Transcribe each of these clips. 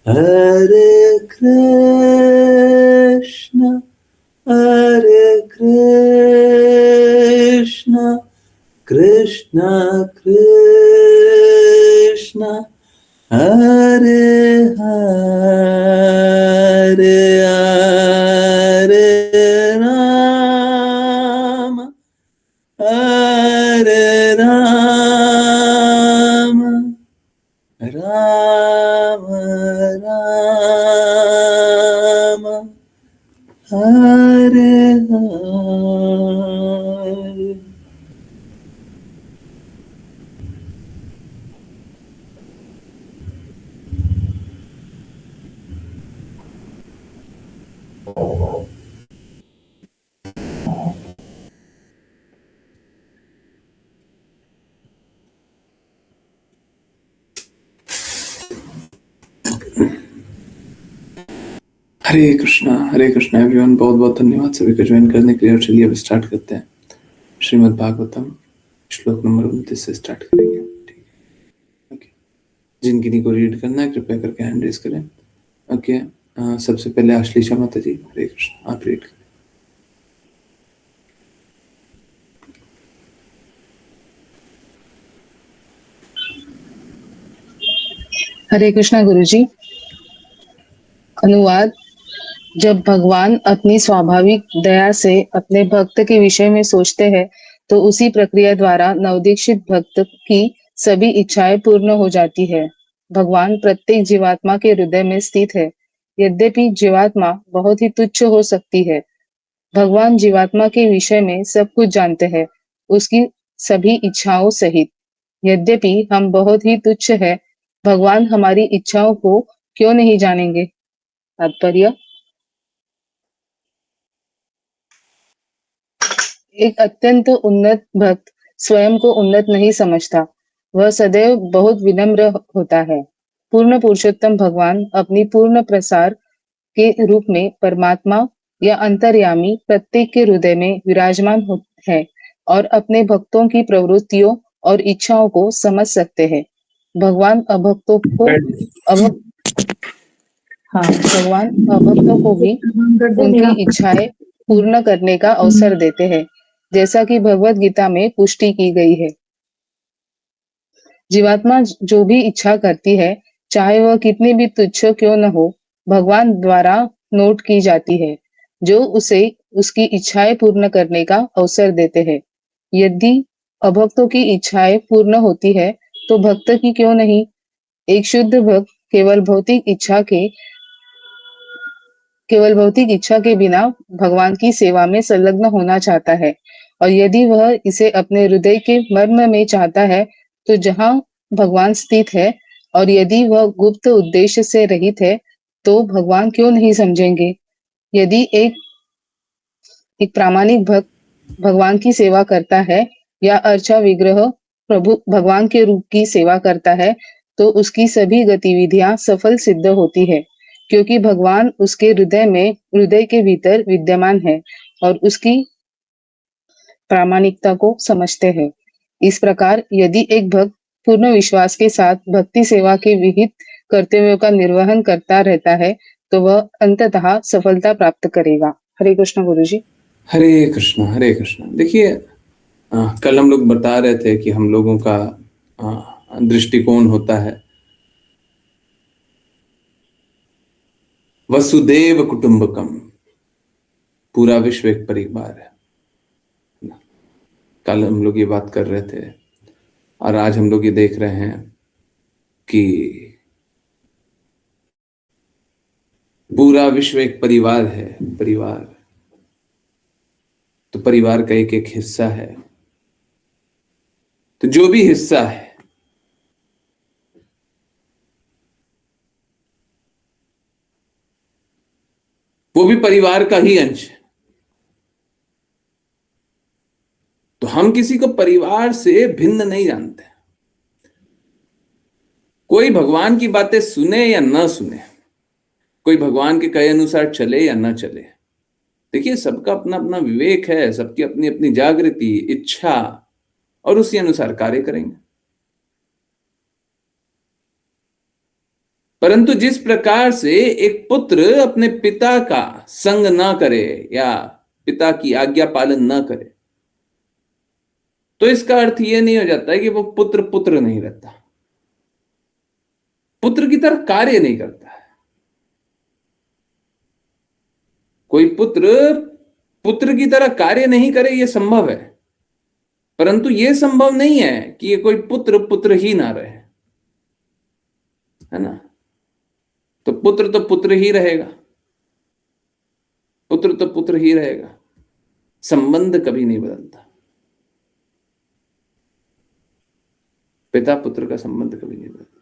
Hare Krishna, Hare Krishna, Krishna Krishna, Hare Hare, Hare Rama, Hare Rama, Rama Rama, Hare Hare. हरे Krishna everyone, बहुत बहुत धन्यवाद सभी को join करने के लिए। और चलिए अब स्टार्ट करते हैं। श्रीमद् भागवतम श्लोक नंबर 29 से स्टार्ट करेंगे। ठीक है, ओके। जिनकी को रीड करना है कृपया करके हैंड रेज करें। ओके, सबसे पहले आश्लेषा माता जी, हरे कृष्ण, आप रीड करें। हरे कृष्णा गुरुजी। अनुवाद। जब भगवान अपनी स्वाभाविक दया से अपने भक्त के विषय में सोचते हैं तो उसी प्रक्रिया द्वारा नवदीक्षित भक्त की सभी इच्छाएं पूर्ण हो जाती है। भगवान प्रत्येक जीवात्मा के हृदय में स्थित है। यद्यपि जीवात्मा बहुत ही तुच्छ हो सकती है, भगवान जीवात्मा के विषय में सब कुछ जानते हैं, उसकी सभी इच्छाओं सहित। यद्यपि हम बहुत ही तुच्छ है, भगवान हमारी इच्छाओं को क्यों नहीं जानेंगे? तात्पर्य। एक अत्यंत उन्नत भक्त स्वयं को उन्नत नहीं समझता, वह सदैव बहुत विनम्र होता है। पूर्ण पुरुषोत्तम भगवान अपनी पूर्ण प्रसार के रूप में परमात्मा या अंतर्यामी प्रत्येक के हृदय में विराजमान है और अपने भक्तों की प्रवृत्तियों और इच्छाओं को समझ सकते हैं। भगवान अभक्तों को भी उनकी इच्छाएं पूर्ण करने का अवसर देते हैं, जैसा कि भगवत गीता में पुष्टि की गई है। जीवात्मा जो भी इच्छा करती है, चाहे वह कितनी भी तुच्छ क्यों न हो, भगवान द्वारा नोट की जाती है, जो उसे उसकी इच्छाएं पूर्ण करने का अवसर देते हैं। यदि अभक्तों की इच्छाएं पूर्ण होती है तो भक्त की क्यों नहीं? एक शुद्ध भक्त केवल भौतिक इच्छा के बिना भगवान की सेवा में संलग्न होना चाहता है, और यदि वह इसे अपने हृदय के मर्म में चाहता है तो जहाँ भगवान स्थित है, और यदि वह गुप्त उद्देश्य से रहित है तो भगवान क्यों नहीं समझेंगे? यदि एक प्रामाणिक भक्त भगवान की सेवा करता है या अर्चा विग्रह प्रभु भगवान के रूप की सेवा करता है तो उसकी सभी गतिविधियां सफल सिद्ध होती है, क्योंकि भगवान उसके हृदय के भीतर विद्यमान है और उसकी प्रामाणिकता को समझते हैं। इस प्रकार यदि एक भक्त पूर्ण विश्वास के साथ भक्ति सेवा के विहित कर्तव्यों का निर्वहन करता रहता है तो वह अंततः सफलता प्राप्त करेगा। हरे कृष्ण गुरुजी। हरे कृष्ण, हरे कृष्ण। देखिए, कल हम लोग बता रहे थे कि हम लोगों का दृष्टिकोण होता है वसुदेव कुटुंबकम, पूरा विश्व एक परिवार है। कल हम लोग ये बात कर रहे थे और आज हम लोग ये देख रहे हैं कि पूरा विश्व एक परिवार है। परिवार तो परिवार का एक एक हिस्सा है। तो जो भी हिस्सा है वो भी परिवार का ही अंश है। तो हम किसी को परिवार से भिन्न नहीं जानते। कोई भगवान की बातें सुने या ना सुने, कोई भगवान के कहे अनुसार चले या ना चले, देखिए सबका अपना अपना विवेक है, सबकी अपनी अपनी जागृति, इच्छा, और उसी अनुसार कार्य करेंगे। परंतु जिस प्रकार से एक पुत्र अपने पिता का संग ना करे या पिता की आज्ञा पालन ना करे, तो इसका अर्थ यह नहीं हो जाता है कि वो पुत्र पुत्र नहीं रहता, पुत्र की तरह कार्य नहीं करता है। कोई पुत्र पुत्र की तरह कार्य नहीं करे, यह संभव है, परंतु यह संभव नहीं है कि ये कोई पुत्र पुत्र ही ना रहे, है ना। तो पुत्र ही रहेगा, पुत्र तो पुत्र ही रहेगा, संबंध कभी नहीं बदलता, पिता पुत्र का संबंध कभी नहीं बदलता।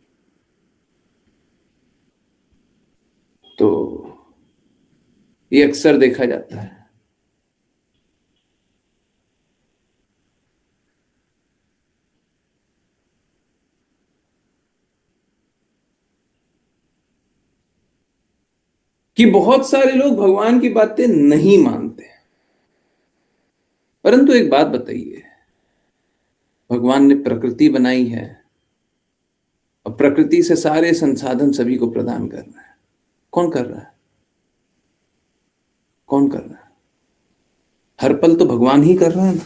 तो ये अक्सर देखा जाता है। कि बहुत सारे लोग भगवान की बातें नहीं मानते, परंतु एक बात बताइए, भगवान ने प्रकृति बनाई है और प्रकृति से सारे संसाधन सभी को प्रदान कर रहा है। कौन कर रहा है? कौन कर रहा है? हर पल तो भगवान ही कर रहा है ना,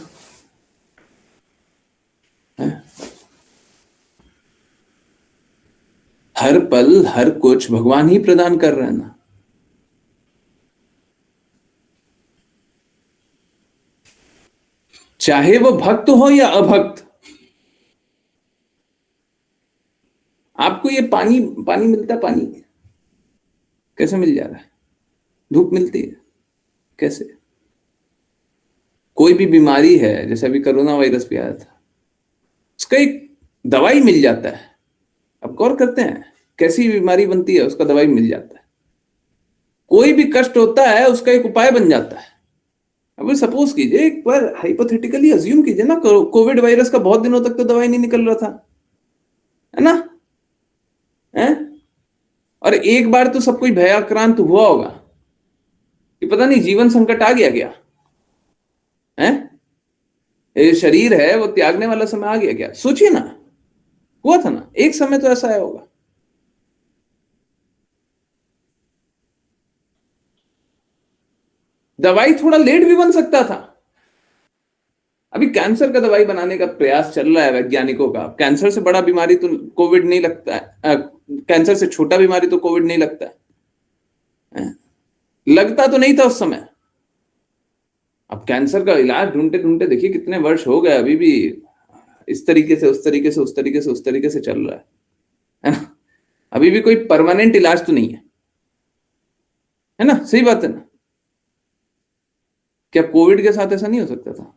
है? हर पल हर कुछ भगवान ही प्रदान कर रहा है ना। चाहे वो भक्त हो या अभक्त, आपको ये पानी पानी मिलता है, पानी कैसे मिल जा रहा है? धूप मिलती है कैसे? कोई भी बीमारी है, जैसे अभी कोरोना वायरस भी आया था, उसका एक दवाई मिल जाता है। अब गौर करते हैं कैसी बीमारी बनती है, उसका दवाई मिल जाता है। कोई भी कष्ट होता है, उसका एक उपाय बन जाता है। अब सपोज कीजिए, एक बार हाइपोथेटिकली अज्यूम कीजिए ना, कोविड वायरस का बहुत दिनों तक तो दवाई नहीं निकल रहा था, है ना, है? और एक बार तो सब कोई भयाक्रांत हुआ होगा कि पता नहीं जीवन संकट आ गया क्या, है? ये शरीर है वो त्यागने वाला समय आ गया क्या? सोचिए ना, हुआ था ना एक समय, तो ऐसा आया होगा। दवाई थोड़ा लेट भी बन सकता था। अभी कैंसर का दवाई बनाने का प्रयास चल रहा है वैज्ञानिकों का। कैंसर से बड़ा बीमारी तो कोविड नहीं लगता है, कैंसर से छोटा बीमारी तो कोविड नहीं लगता है? लगता तो नहीं था उस समय। अब कैंसर का इलाज ढूंढते ढूंढते देखिए कितने वर्ष हो गए, अभी भी इस तरीके से उस तरीके से उस तरीके से उस तरीके से चल रहा है ना। अभी भी कोई परमानेंट इलाज तो नहीं है ना, सही बात है ना। क्या कोविड के साथ ऐसा नहीं हो सकता था?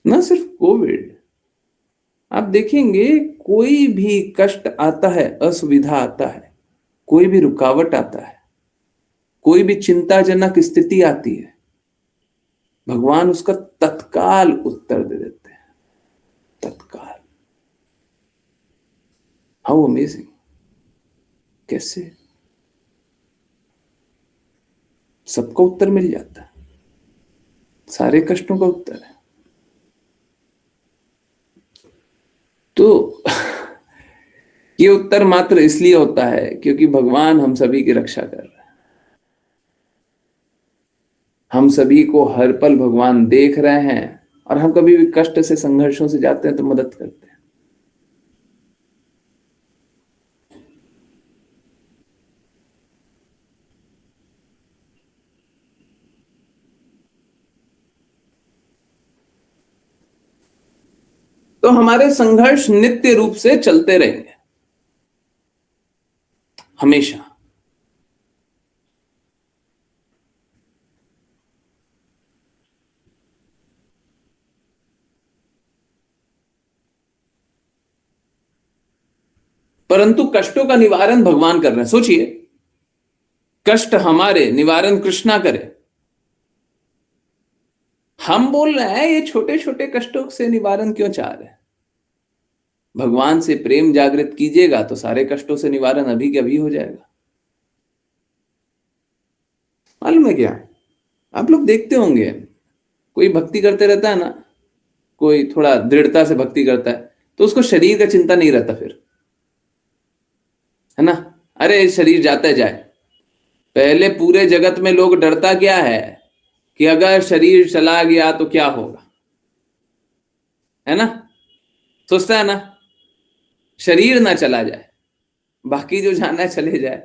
ना सिर्फ कोविड, आप देखेंगे कोई भी कष्ट आता है, असुविधा आता है, कोई भी रुकावट आता है, कोई भी चिंताजनक स्थिति आती है, भगवान उसका तत्काल उत्तर दे देते हैं, तत्काल। How amazing! कैसे सबको उत्तर मिल जाता है, सारे कष्टों का उत्तर है। तो ये उत्तर मात्र इसलिए होता है क्योंकि भगवान हम सभी की रक्षा कर रहे हैं। हम सभी को हर पल भगवान देख रहे हैं, और हम कभी भी कष्ट से, संघर्षों से जाते हैं तो मदद करते हैं। तो हमारे संघर्ष नित्य रूप से चलते रहेंगे, हमेशा। परंतु कष्टों का निवारण भगवान कर रहे हैं। सोचिए, कष्ट हमारे निवारण कृष्णा करे। हम बोल रहे हैं ये छोटे छोटे कष्टों से निवारण क्यों चाह रहे हैं? भगवान से प्रेम जागृत कीजिएगा तो सारे कष्टों से निवारण अभी के अभी हो जाएगा। मालूम है क्या, आप लोग देखते होंगे, कोई भक्ति करते रहता है ना, कोई थोड़ा दृढ़ता से भक्ति करता है, तो उसको शरीर का चिंता नहीं रहता फिर, है ना। अरे शरीर जाता जाए, पहले पूरे जगत में लोग डरता क्या है कि अगर शरीर चला गया तो क्या होगा, है ना, सोचता है ना, शरीर ना चला जाए, बाकी जो जाना है चले जाए,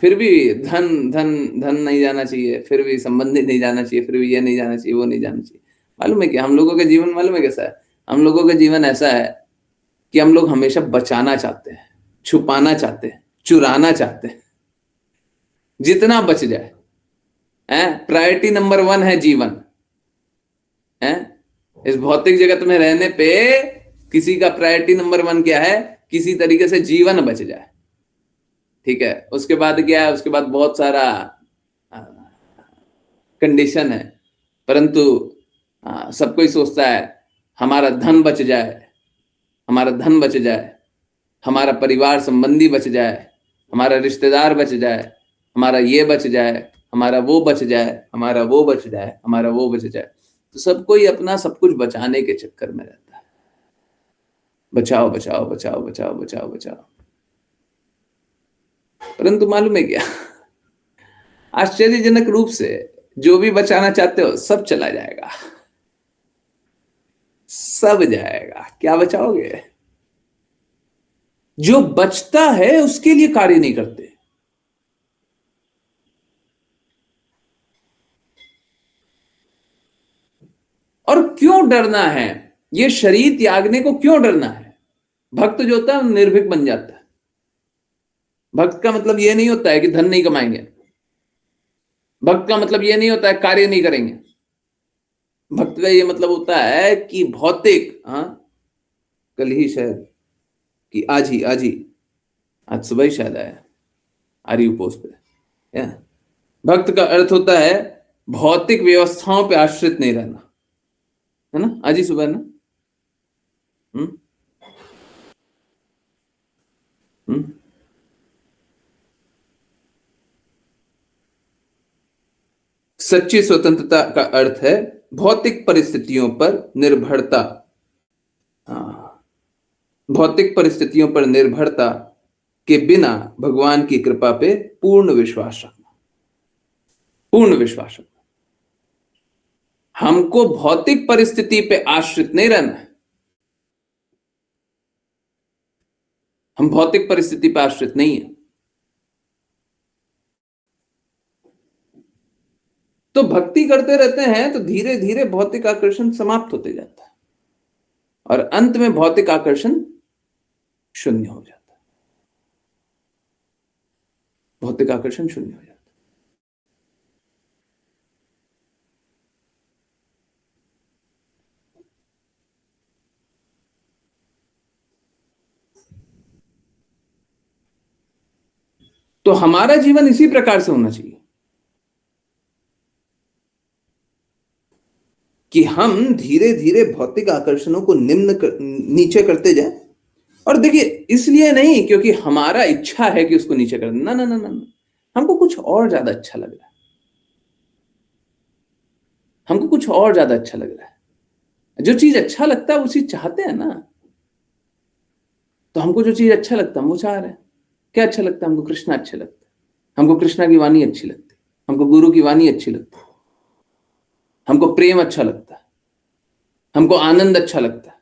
फिर भी धन धन धन नहीं जाना चाहिए, फिर भी संबंधी नहीं जाना चाहिए, फिर भी ये नहीं जाना चाहिए, वो नहीं जाना चाहिए। मालूम है कि हम लोगों का जीवन मालूम है कैसा है, हम लोगों का जीवन ऐसा है कि हम लोग हमेशा बचाना चाहते हैं, छुपाना चाहते हैं, चुराना चाहते हैं, जितना बच जाए। प्रायोरिटी नंबर 1 है जीवन। है इस भौतिक जगत में रहने पे किसी का प्रायोरिटी नंबर 1 क्या है, किसी तरीके से जीवन बच जाए, ठीक है। उसके बाद क्या है, उसके बाद बहुत सारा कंडीशन है, परंतु सब कोई सोचता है हमारा धन बच जाए, हमारा धन बच जाए, हमारा परिवार संबंधी बच जाए, हमारा रिश्तेदार बच जाए, हमारा ये बच जाए, हमारा वो बच जाए, हमारा वो बच जाए, हमारा वो बच जाए। तो सब कोई अपना सब कुछ बचाने के चक्कर में रहता है, बचाओ बचाओ बचाओ बचाओ बचाओ बचाओ। परंतु मालूम है क्या, आश्चर्यजनक रूप से जो भी बचाना चाहते हो सब चला जाएगा, सब जाएगा, क्या बचाओगे। जो बचता है उसके लिए कार्य नहीं करते। और क्यों डरना है, ये शरीर त्यागने को क्यों डरना है। भक्त जो होता है वो निर्भीक बन जाता है। भक्त का मतलब ये नहीं होता है कि धन नहीं कमाएंगे, भक्त का मतलब ये नहीं होता है कार्य नहीं करेंगे, भक्त का ये मतलब होता है कि भौतिक, कल ही शायद कि आज सुबह ही शायद आया आर्यू पोस्ट पे, भक्त का अर्थ होता है भौतिक व्यवस्थाओं पे आश्रित नहीं रहना, है ना, आज ही सुबह ना। हम्म हम्म सच्ची स्वतंत्रता का अर्थ है भौतिक परिस्थितियों पर निर्भरता, भौतिक परिस्थितियों पर निर्भरता के बिना भगवान की कृपा पे पूर्ण विश्वास रखना, पूर्ण विश्वास रखना। हमको भौतिक परिस्थिति पे आश्रित नहीं रहना है, हम भौतिक परिस्थिति पे आश्रित नहीं है। तो भक्ति करते रहते हैं तो धीरे धीरे भौतिक आकर्षण समाप्त होते जाता है और अंत में भौतिक आकर्षण शून्य हो जाता है, भौतिक आकर्षण शून्य हो जाता है। तो हमारा जीवन इसी प्रकार से होना चाहिए कि हम धीरे धीरे भौतिक आकर्षणों को नीचे करते जाए। और देखिए इसलिए नहीं क्योंकि हमारा इच्छा है कि उसको नीचे कर, ना ना ना ना, हमको कुछ और ज्यादा अच्छा लग रहा है, हमको कुछ और ज्यादा अच्छा लग रहा है। जो चीज अच्छा लगता है वो चीज चाहते हैं ना, तो हमको जो चीज अच्छा लगता है हम वो चाह रहे हैं। क्या अच्छा लगता है हमको, कृष्णा अच्छे लगता है, हमको कृष्णा की वाणी अच्छी लगती है, हमको गुरु की वाणी अच्छी लगती है, हमको प्रेम अच्छा लगता है, हमको आनंद अच्छा लगता है,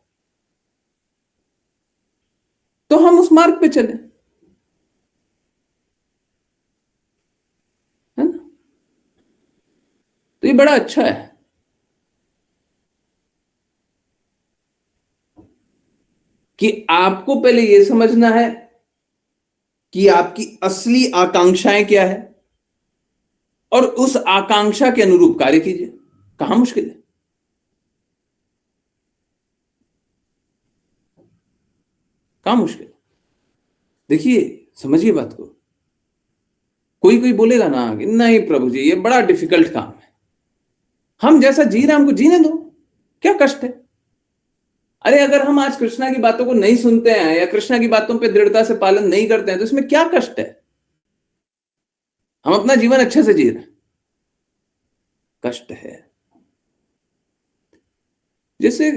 तो हम उस मार्ग पे चले, है ना। तो ये बड़ा अच्छा है कि आपको पहले ये समझना है कि आपकी असली आकांक्षाएं क्या है और उस आकांक्षा के अनुरूप कार्य कीजिए। कहां मुश्किल है, कहां मुश्किल। देखिए समझिए बात को। कोई कोई बोलेगा ना कि नहीं प्रभु जी ये बड़ा डिफिकल्ट काम है, हम जैसा जी रहे हैं हमको जीने दो, क्या कष्ट है। अरे अगर हम आज कृष्णा की बातों को नहीं सुनते हैं या कृष्णा की बातों पे दृढ़ता से पालन नहीं करते हैं तो इसमें क्या कष्ट है। हम अपना जीवन अच्छे से जी रहे हैं, कष्ट है। जैसे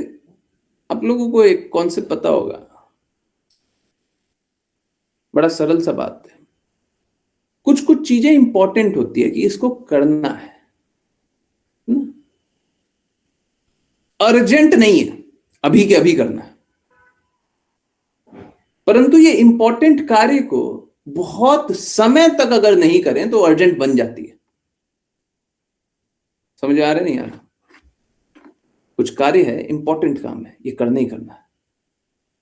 आप लोगों को एक कॉन्सेप्ट पता होगा, बड़ा सरल सा बात है। कुछ कुछ चीजें इंपॉर्टेंट होती है कि इसको करना है, अर्जेंट नहीं है, अभी के अभी करना है, परंतु ये इंपॉर्टेंट कार्य को बहुत समय तक अगर नहीं करें तो अर्जेंट बन जाती है। समझ आ रहा है नहीं आ रहा? कुछ कार्य है, इंपॉर्टेंट काम है, ये करना ही करना है,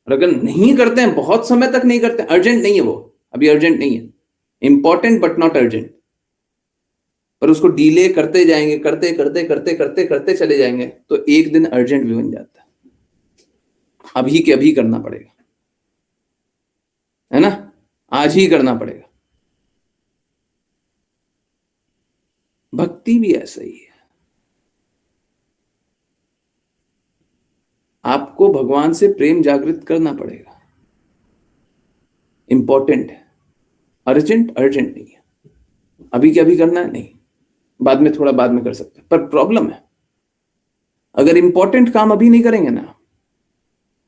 और अगर नहीं करते हैं, बहुत समय तक नहीं करते, अर्जेंट नहीं है वो, अभी अर्जेंट नहीं है, इंपॉर्टेंट बट नॉट अर्जेंट, पर उसको डीले करते जाएंगे, करते करते करते करते करते चले जाएंगे, तो एक दिन अर्जेंट भी बन जाता है। अभी के अभी करना पड़ेगा, है ना, आज ही करना पड़ेगा। भक्ति भी ऐसा ही है। आपको भगवान से प्रेम जागृत करना पड़ेगा, इंपॉर्टेंट है, अर्जेंट अर्जेंट नहीं है, अभी के अभी करना है नहीं, बाद में थोड़ा बाद में कर सकते हैं। पर प्रॉब्लम है, अगर इंपॉर्टेंट काम अभी नहीं करेंगे ना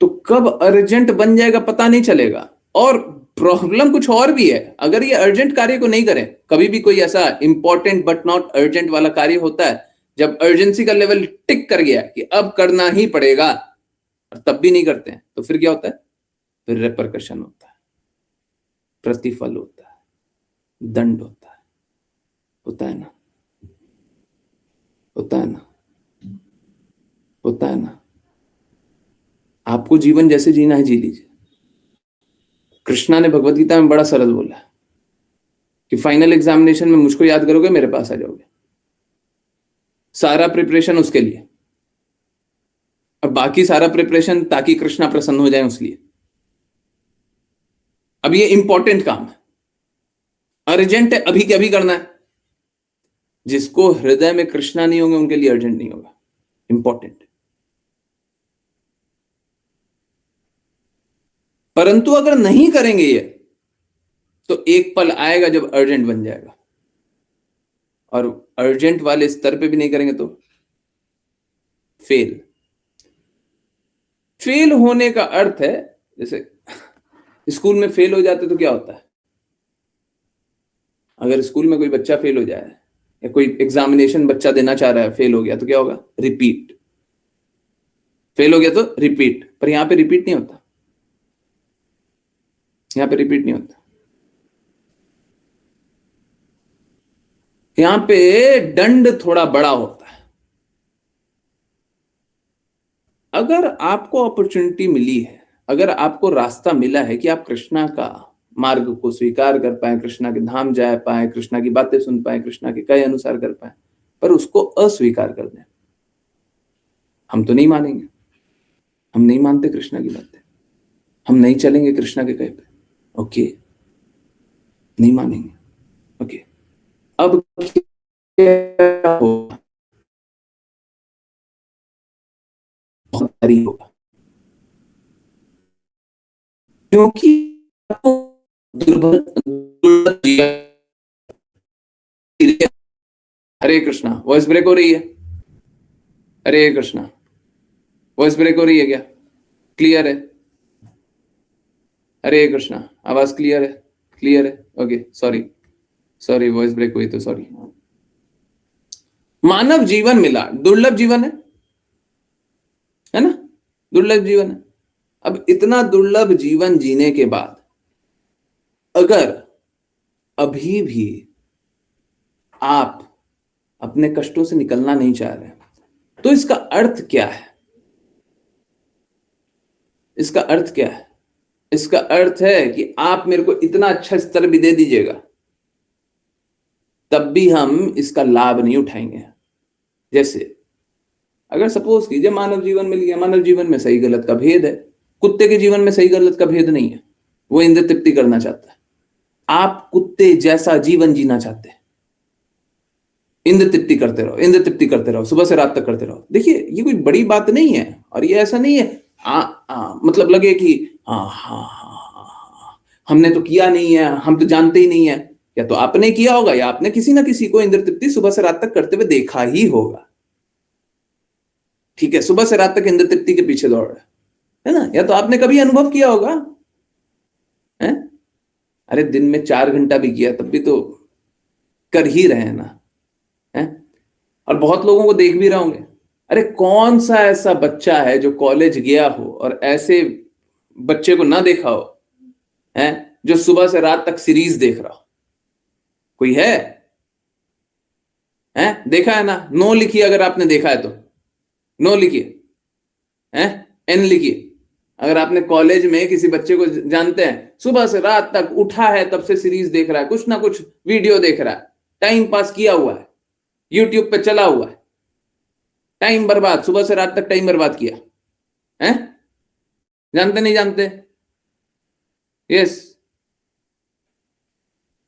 तो कब अर्जेंट बन जाएगा पता नहीं चलेगा। और प्रॉब्लम कुछ और भी है, अगर ये अर्जेंट कार्य को नहीं करें, कभी भी कोई ऐसा इंपॉर्टेंट बट नॉट अर्जेंट वाला कार्य होता है जब अर्जेंसी का लेवल टिक कर गया कि अब करना ही पड़ेगा, और तब भी नहीं करते हैं, तो फिर क्या होता है? फिर रेपरकशन होता है, प्रतिफल होता है, दंड होता है ना, होता है ना, होता है ना। आपको जीवन जैसे जीना है जी लीजिए। कृष्णा ने भगवत गीता में बड़ा सरल बोला कि फाइनल एग्जामिनेशन में मुझको याद करोगे, मेरे पास आ जाओगे, सारा प्रिपरेशन उसके लिए, और बाकी सारा प्रिपरेशन ताकि कृष्णा प्रसन्न हो जाए उसलिए। अब ये इंपॉर्टेंट काम है, अर्जेंट है, अभी के अभी करना है। जिसको हृदय में कृष्णा नहीं होंगे उनके लिए अर्जेंट नहीं होगा, इंपॉर्टेंट। परंतु अगर नहीं करेंगे ये, तो एक पल आएगा जब अर्जेंट बन जाएगा, और अर्जेंट वाले स्तर पे भी नहीं करेंगे तो फेल। फेल होने का अर्थ है, जैसे स्कूल में फेल हो जाते तो क्या होता है? अगर स्कूल में कोई बच्चा फेल हो जाए या कोई एग्जामिनेशन बच्चा देना चाह रहा है, फेल हो गया तो क्या होगा? रिपीट। फेल हो गया तो रिपीट। पर यहां पे रिपीट नहीं होता, यहां पे रिपीट नहीं होता, यहां पे दंड थोड़ा बड़ा होता है। अगर आपको अपॉर्चुनिटी मिली है, अगर आपको रास्ता मिला है कि आप कृष्णा का मार्ग को स्वीकार कर पाए, कृष्णा के धाम जा पाए, कृष्णा की बातें सुन पाए, कृष्णा के कहे अनुसार कर पाए, पर उसको अस्वीकार कर दें, हम तो नहीं मानेंगे, हम नहीं मानते कृष्णा की बातें, हम नहीं चलेंगे कृष्णा के कहे पे, ओके, नहीं मानेंगे, ओके। अब क्या होगा? बहुत भारी होगा, क्योंकि आपको दुर्लभ जीवन। हरे कृष्णा, वॉइस ब्रेक हो रही है? हरे कृष्णा, वॉइस ब्रेक हो रही है क्या? क्लियर है? हरे कृष्णा, आवाज क्लियर है? क्लियर है, okay. Sorry sorry, voice break हुई तो सॉरी। मानव जीवन मिला, दुर्लभ जीवन है ना, दुर्लभ जीवन है। अब इतना दुर्लभ जीवन जीने के बाद अगर अभी भी आप अपने कष्टों से निकलना नहीं चाह रहे, तो इसका अर्थ क्या है? इसका अर्थ क्या है? इसका अर्थ है कि आप मेरे को इतना अच्छा स्तर भी दे दीजिएगा, तब भी हम इसका लाभ नहीं उठाएंगे। जैसे अगर सपोज कीजिए मानव जीवन मिल गया, मानव जीवन में सही गलत का भेद है, कुत्ते के जीवन में सही गलत का भेद नहीं है, वो इंद्र तृप्ति करना चाहता है, आप कुत्ते जैसा जीवन जीना चाहते हैं, इंद्र तृप्ति करते रहो, इंद्र तृप्ति करते रहो, सुबह से रात तक करते रहो। देखिए ये कोई बड़ी बात नहीं है, और ये ऐसा नहीं है मतलब लगे कि हमने तो किया नहीं है, हम तो जानते ही नहीं है। या तो आपने किया होगा या आपने किसी ना किसी को इंद्र तृप्ति सुबह से रात तक करते हुए देखा ही होगा, ठीक है, सुबह से रात तक इंद्र तृप्ति के पीछे दौड़ रहा है ना, या तो आपने कभी अनुभव किया होगा, है? अरे दिन में 4 घंटा भी किया तब भी तो कर ही रहे हैं ना, है? और बहुत लोगों को देख भी रहे होंगे, अरे कौन सा ऐसा बच्चा है जो कॉलेज गया हो और ऐसे बच्चे को ना देखा हो, है, जो सुबह से रात तक सीरीज देख रहा हो? कोई है? देखा है ना? नो लिखिए अगर आपने देखा है तो, नो लिखिए, हैं, एन लिखिए अगर आपने कॉलेज में किसी बच्चे को जानते हैं सुबह से रात तक उठा है तब से सीरीज देख रहा है, कुछ ना कुछ वीडियो देख रहा है, टाइम पास किया हुआ है, यूट्यूब पे चला हुआ है, टाइम बर्बाद, सुबह से रात तक टाइम बर्बाद किया है? जानते नहीं जानते? यस,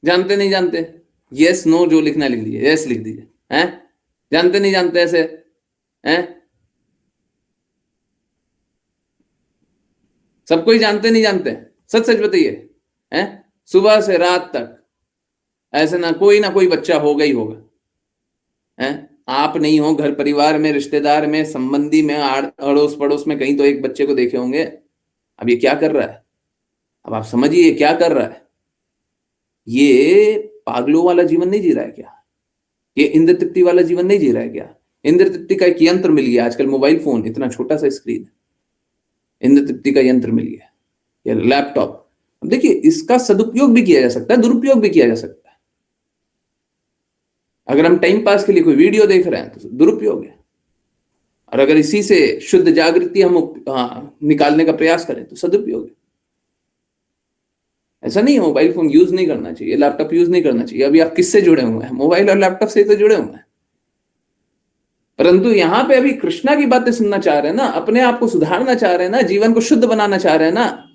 जानते नहीं जानते? यस नो जो लिखना लिख दीजिए, यस लिख दीजिए, हैं? जानते नहीं जानते ऐसे? हैं? सबको ही जानते नहीं जानते? सच सच बताइए, हैं? सुबह से रात तक ऐसे ना कोई बच्चा होगा ही होगा, हैं? आप नहीं हो, घर परिवार में, रिश्तेदार में, संबंधी में, अड़ोस पड़ोस में कहीं तो एक बच्चे को देखे होंगे। अब ये क्या कर रहा है? अब आप समझिए ये क्या कर रहा है? ये पागलों वाला जीवन नहीं जी रहा है क्या? ये इंद्र तृप्ति वाला जीवन नहीं जी रहा है क्या? इंद्र तृप्ति का एक यंत्र मिल गया आजकल, मोबाइल फोन, इतना छोटा सा स्क्रीन, इंद्र तृप्ति का यंत्र मिल गया, या लैपटॉप। अब देखिए इसका सदुपयोग भी किया जा सकता है, दुरुपयोग भी किया जा सकता है। अगर हम टाइम पास के लिए कोई वीडियो देख रहे हैं तो दुरुपयोग है, और अगर इसी से शुद्ध जागृति हम निकालने का प्रयास करें तो सदुपयोग है। ऐसा नहीं है मोबाइल फोन यूज नहीं करना चाहिए, लैपटॉप यूज नहीं करना चाहिए। अभी आप किससे जुड़े हुए हैं? मोबाइल और लैपटॉप से तो जुड़े हुए हैं, परंतु यहां पे अभी कृष्णा की बातें सुनना चाह रहे हैं ना, अपने आप को सुधारना चाह रहे हैं ना, जीवन को शुद्ध बनाना चाह रहे हैं ना।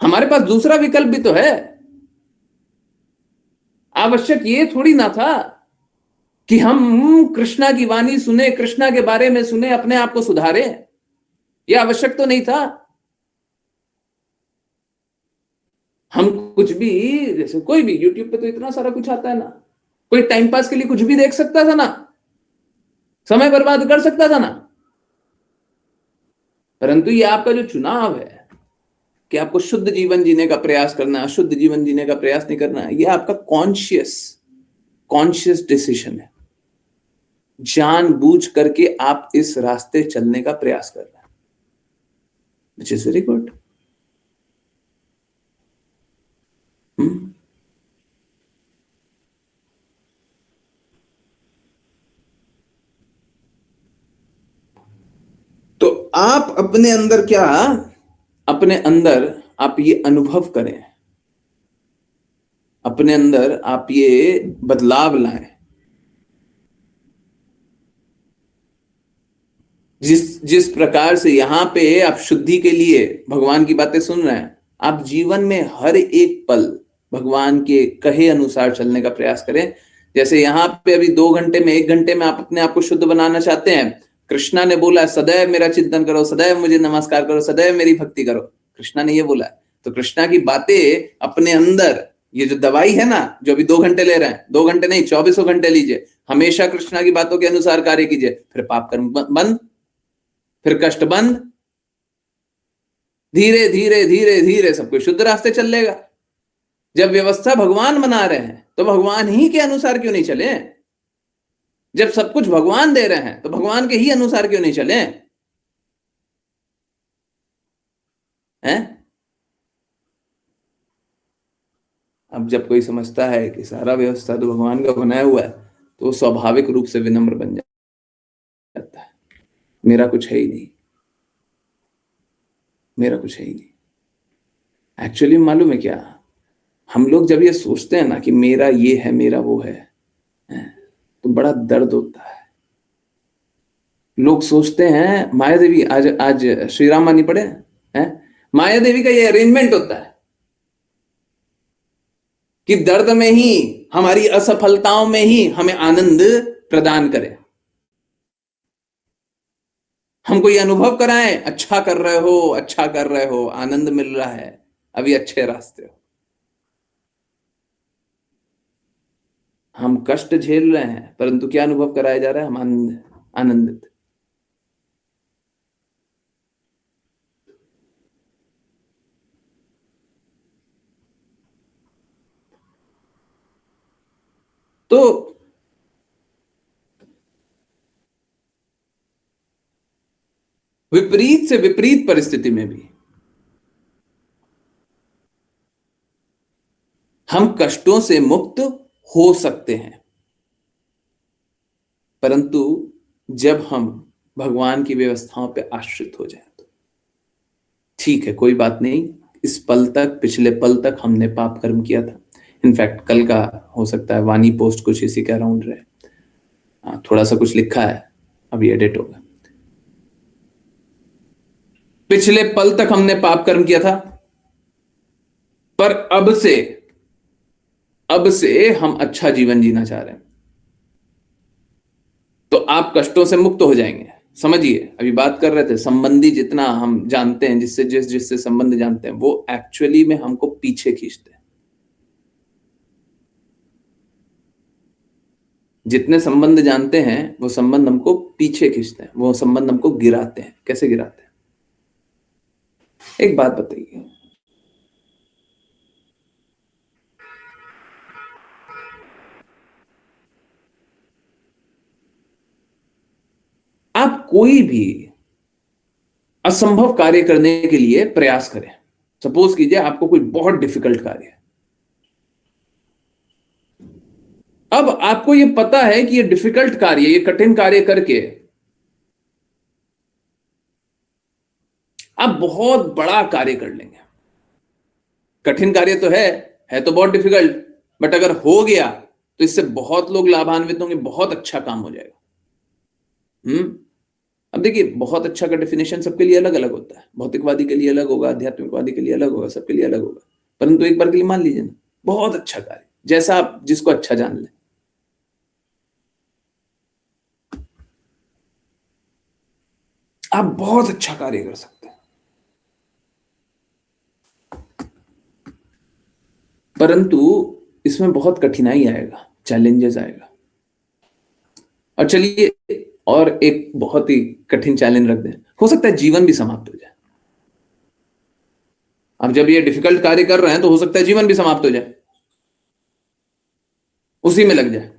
हमारे पास दूसरा विकल्प भी तो है। आवश्यक ये थोड़ी ना था कि हम कृष्णा की वाणी सुने, कृष्णा के बारे में सुने, अपने आप को सुधारे। यह आवश्यक तो नहीं था। हम कुछ भी, जैसे कोई भी यूट्यूब पे तो इतना सारा कुछ आता है ना, कोई टाइम पास के लिए कुछ भी देख सकता था ना, समय बर्बाद कर सकता था ना। परंतु ये आपका जो चुनाव है कि आपको शुद्ध जीवन जीने का प्रयास करना है, अशुद्ध जीवन जीने का प्रयास नहीं करना है, ये आपका कॉन्शियस कॉन्शियस डिसीजन है। जानबूझ करके आप इस रास्ते चलने का प्रयास कर रहे हैं, विच इज वेरी गुड। तो आप अपने अंदर क्या, अपने अंदर आप ये अनुभव करें, अपने अंदर आप ये बदलाव लाएं। जिस जिस प्रकार से यहां पे आप शुद्धि के लिए भगवान की बातें सुन रहे हैं, आप जीवन में हर एक पल भगवान के कहे अनुसार चलने का प्रयास करें। जैसे यहां पे अभी 2 घंटे में, 1 घंटे में आप अपने आप को शुद्ध बनाना चाहते हैं। कृष्णा ने बोला सदैव मेरा चिंतन करो, सदैव मुझे नमस्कार करो, सदैव मेरी भक्ति करो। कृष्णा ने ये बोला, तो कृष्णा की बातें अपने अंदर, ये जो दवाई है ना, जो अभी 2 घंटे ले रहे हैं, 2 घंटे नहीं 24 घंटे लीजिए, हमेशा कृष्णा की बातों के अनुसार कार्य कीजिए, फिर पाप कर्म बंद, फिर कष्ट बंद, धीरे धीरे धीरे धीरे सब कुछ शुद्ध रास्ते चल लेगा। जब व्यवस्था भगवान बना रहे हैं तो भगवान ही के अनुसार क्यों नहीं चले? जब सब कुछ भगवान दे रहे हैं तो भगवान के ही अनुसार क्यों नहीं चले? हैं? अब जब कोई समझता है कि सारा व्यवस्था तो भगवान का बनाया हुआ है, तो स्वाभाविक रूप से विनम्र बन जाता है। मेरा कुछ है ही नहीं, मेरा कुछ है ही नहीं। एक्चुअली मालूम है क्या, हम लोग जब ये सोचते हैं ना कि मेरा ये है, मेरा वो है, तो बड़ा दर्द होता है। लोग सोचते हैं, माया देवी, आज आज श्री राम मानी पढ़े हैं, माया देवी का ये अरेंजमेंट होता है कि दर्द में ही, हमारी असफलताओं में ही हमें आनंद प्रदान करे। हमको ये अनुभव कराएं, अच्छा कर रहे हो, अच्छा कर रहे हो, आनंद मिल रहा है, अभी अच्छे रास्ते हो। हम कष्ट झेल रहे हैं, परंतु क्या अनुभव कराया जा रहा है? हम आनंदित। तो विपरीत से विपरीत परिस्थिति में भी हम कष्टों से मुक्त हो सकते हैं, परंतु जब हम भगवान की व्यवस्थाओं पे आश्रित हो जाए तो ठीक है, कोई बात नहीं, इस पल तक, पिछले पल तक हमने पाप कर्म किया था। इनफैक्ट कल का हो सकता है वाणी पोस्ट कुछ इसी के अराउंड रहे, थोड़ा सा कुछ लिखा है, अभी एडिट होगा। पिछले पल तक हमने पाप कर्म किया था, पर अब से हम अच्छा जीवन जीना चाह रहे हैं, तो आप कष्टों से मुक्त हो जाएंगे। समझिए, अभी बात कर रहे थे संबंधी जितना हम जानते हैं, जिससे संबंध जानते हैं, वो एक्चुअली में हमको पीछे खींचते हैं। जितने संबंध जानते हैं वो संबंध हमको पीछे खींचते हैं, वो संबंध हमको गिराते हैं। कैसे गिराते हैं? एक बात बताइए, आप कोई भी असंभव कार्य करने के लिए प्रयास करें। सपोज कीजिए आपको कोई बहुत डिफिकल्ट कार्य है, अब आपको यह पता है कि ये डिफिकल्ट कार्य, ये कठिन कार्य करके आप बहुत बड़ा कार्य कर लेंगे। कठिन कार्य तो है तो बहुत डिफिकल्ट, बट अगर हो गया तो इससे बहुत लोग लाभान्वित होंगे, बहुत अच्छा काम हो जाएगा। अब देखिए, बहुत अच्छा का डेफिनेशन सबके लिए अलग अलग होता है। भौतिकवादी के लिए अलग होगा, आध्यात्मिकवादी के लिए अलग होगा, सबके लिए अलग होगा। परंतु एक बार के लिए मान लीजिए ना, बहुत अच्छा कार्य, जैसा आप जिसको अच्छा जान लें, आप बहुत अच्छा कार्य कर सकते हैं, परंतु इसमें बहुत कठिनाई आएगा, चैलेंजेस आएगा। और चलिए, और एक बहुत ही कठिन चैलेंज रख दें, हो सकता है जीवन भी समाप्त हो जाए। अब जब ये डिफिकल्ट कार्य कर रहे हैं तो हो सकता है जीवन भी समाप्त हो जाए, उसी में लग जाए।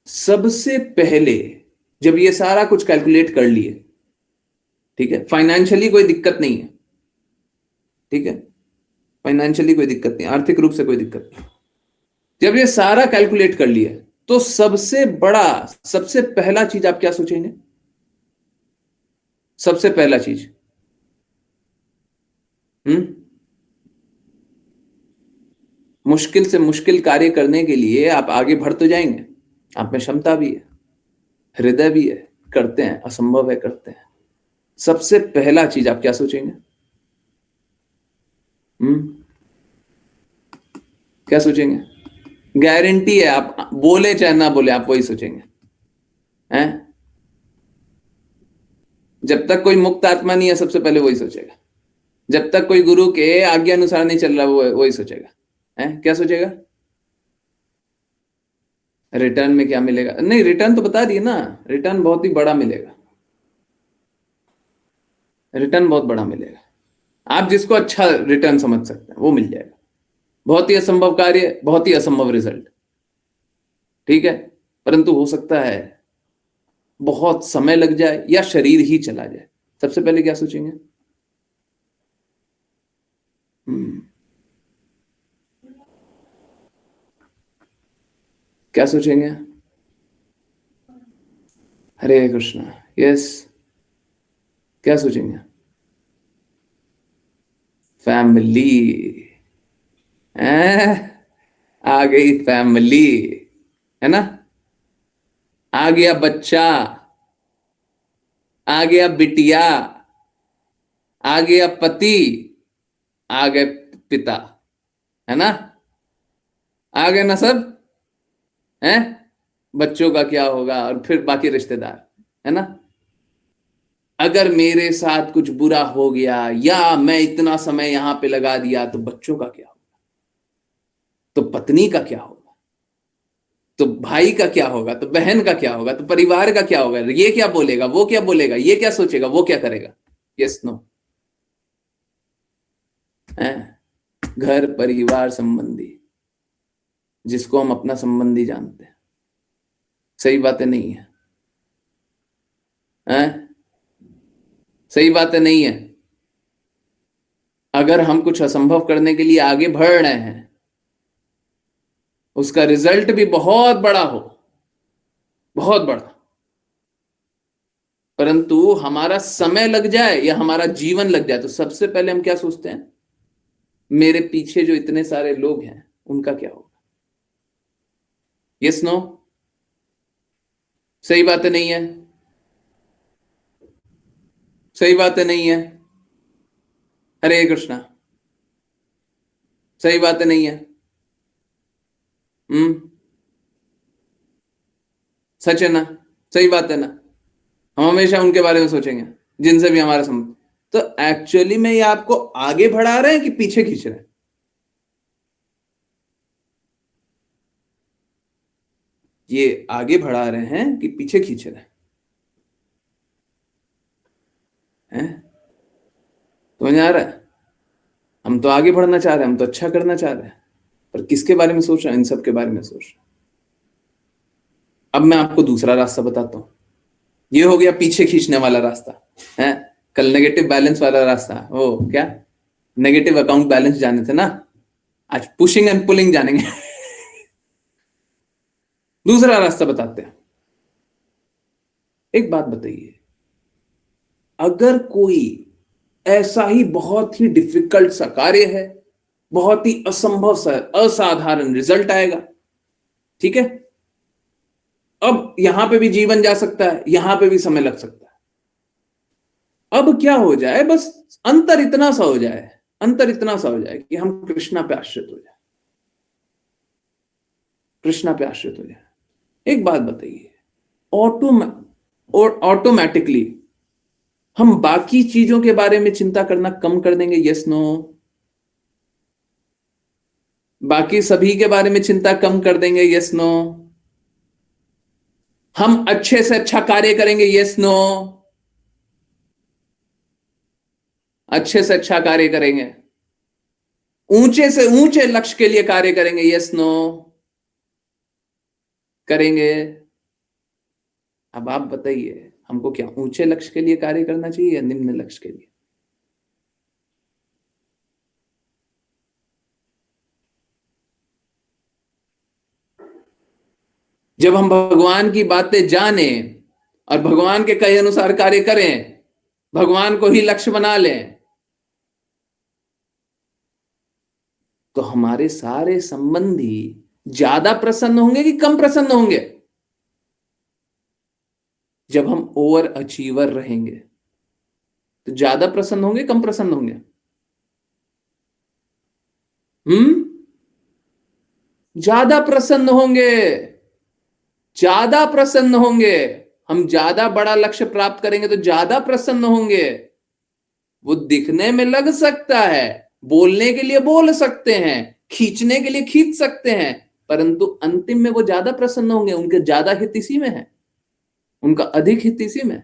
सबसे पहले जब ये सारा कुछ कैलकुलेट कर लिए, ठीक है, फाइनेंशियली कोई दिक्कत नहीं है, ठीक है, फाइनेंशियली कोई दिक्कत नहीं, आर्थिक रूप से कोई दिक्कत नहीं, जब ये सारा कैलकुलेट कर लिया, तो सबसे बड़ा, सबसे पहला चीज आप क्या सोचेंगे? सबसे पहला चीज, मुश्किल से मुश्किल कार्य करने के लिए आप आगे बढ़ तो जाएंगे, आप में क्षमता भी है, हृदय भी है, करते हैं, असंभव है करते हैं। सबसे पहला चीज आप क्या सोचेंगे? क्या सोचेंगे? गारंटी है, आप बोले चाहे ना बोले, आप वही सोचेंगे, हैं? जब तक कोई मुक्त आत्मा नहीं है, सबसे पहले वही सोचेगा। जब तक कोई गुरु के आज्ञा अनुसार नहीं चल रहा, वो वही सोचेगा, हैं? क्या सोचेगा? रिटर्न में क्या मिलेगा? नहीं, रिटर्न तो बता दिए ना, रिटर्न बहुत ही बड़ा मिलेगा, रिटर्न बहुत बड़ा मिलेगा। आप जिसको अच्छा रिटर्न समझ सकते हैं वो मिल जाएगा। बहुत ही असंभव कार्य, बहुत ही असंभव रिजल्ट, ठीक है, परंतु हो सकता है बहुत समय लग जाए या शरीर ही चला जाए। सबसे पहले क्या सोचेंगे? क्या सोचेंगे? हरे कृष्णा। यस, क्या सोचेंगे? फैमिली। आ गई फैमिली, है ना, आ गया बच्चा, आ गया बिटिया, आ गया पति, आ गए पिता, है ना, आ गए ना सब, हैं? बच्चों का क्या होगा, और फिर बाकी रिश्तेदार, है ना। अगर मेरे साथ कुछ बुरा हो गया या मैं इतना समय यहां पे लगा दिया, तो बच्चों का क्या होगा, तो पत्नी का क्या होगा, तो भाई का क्या होगा, तो बहन का क्या होगा, तो परिवार का क्या होगा, ये क्या बोलेगा, वो क्या बोलेगा, ये क्या सोचेगा, वो क्या करेगा? यस नो, घर परिवार संबंधी, जिसको हम अपना संबंधी जानते हैं। सही बातें नहीं है, हैं? सही बातें नहीं है। अगर हम कुछ असंभव करने के लिए आगे बढ़ रहे हैं, उसका रिजल्ट भी बहुत बड़ा हो, बहुत बड़ा, परंतु हमारा समय लग जाए या हमारा जीवन लग जाए, तो सबसे पहले हम क्या सोचते हैं? मेरे पीछे जो इतने सारे लोग हैं उनका क्या होगा? Yes no? सही बातें नहीं है, सही बातें नहीं है। हरे कृष्णा। सही बातें नहीं है। सच है ना? सही बात है ना? हम हमेशा उनके बारे में सोचेंगे जिनसे भी हमारा संबंध। तो एक्चुअली में ये आपको आगे बढ़ा रहे हैं कि पीछे खींच रहे हैं? ये आगे बढ़ा रहे हैं कि पीछे खींच रहे हैं? समझ आ रहा है? हम तो आगे बढ़ना चाह रहे हैं, हम तो अच्छा करना चाह रहे हैं, पर किसके बारे में सोच रहे हैं? इन सब के बारे में सोच रहे हैं। अब मैं आपको दूसरा रास्ता बताता हूं। ये हो गया पीछे खींचने वाला रास्ता है। कल नेगेटिव बैलेंस वाला रास्ता, ओ क्या नेगेटिव अकाउंट बैलेंस जाने थे ना, आज पुशिंग एंड पुलिंग जानेंगे। दूसरा रास्ता बताते हैं। एक बात बताइए, अगर कोई ऐसा ही बहुत ही डिफिकल्ट सा कार्य है, बहुत ही असंभव सा असाधारण रिजल्ट आएगा, ठीक है? अब यहां पे भी जीवन जा सकता है, यहां पे भी समय लग सकता है। अब क्या हो जाए, बस अंतर इतना सा हो जाए, अंतर इतना सा हो जाए कि हम कृष्णा पे आश्रित हो जाए, कृष्णा पे आश्रित हो जाए। एक बात बताइए, ऑटोमेटिकली हम बाकी चीजों के बारे में चिंता करना कम कर देंगे? Yes no? बाकी सभी के बारे में चिंता कम कर देंगे? Yes no? हम अच्छे से अच्छा कार्य करेंगे? Yes no? अच्छे से अच्छा कार्य करेंगे, ऊंचे से ऊंचे लक्ष्य के लिए कार्य करेंगे? Yes no? करेंगे? अब आप बताइए, हमको क्या ऊंचे लक्ष्य के लिए कार्य करना चाहिए या निम्न लक्ष्य के लिए? जब हम भगवान की बातें जाने और भगवान के कहे अनुसार कार्य करें, भगवान को ही लक्ष्य बना लें, तो हमारे सारे संबंधी ज्यादा प्रसन्न होंगे कि कम प्रसन्न होंगे? जब हम ओवर अचीवर रहेंगे तो ज्यादा प्रसन्न होंगे, कम प्रसन्न होंगे? ज्यादा प्रसन्न होंगे, ज्यादा प्रसन्न होंगे। हम ज्यादा बड़ा लक्ष्य प्राप्त करेंगे तो ज्यादा प्रसन्न होंगे। वो दिखने में लग सकता है, बोलने के लिए बोल सकते हैं, खींचने के लिए खींच सकते हैं, परंतु अंतिम में वो ज्यादा प्रसन्न होंगे। उनके ज्यादा हित इसी में है, उनका अधिक हित इसी में।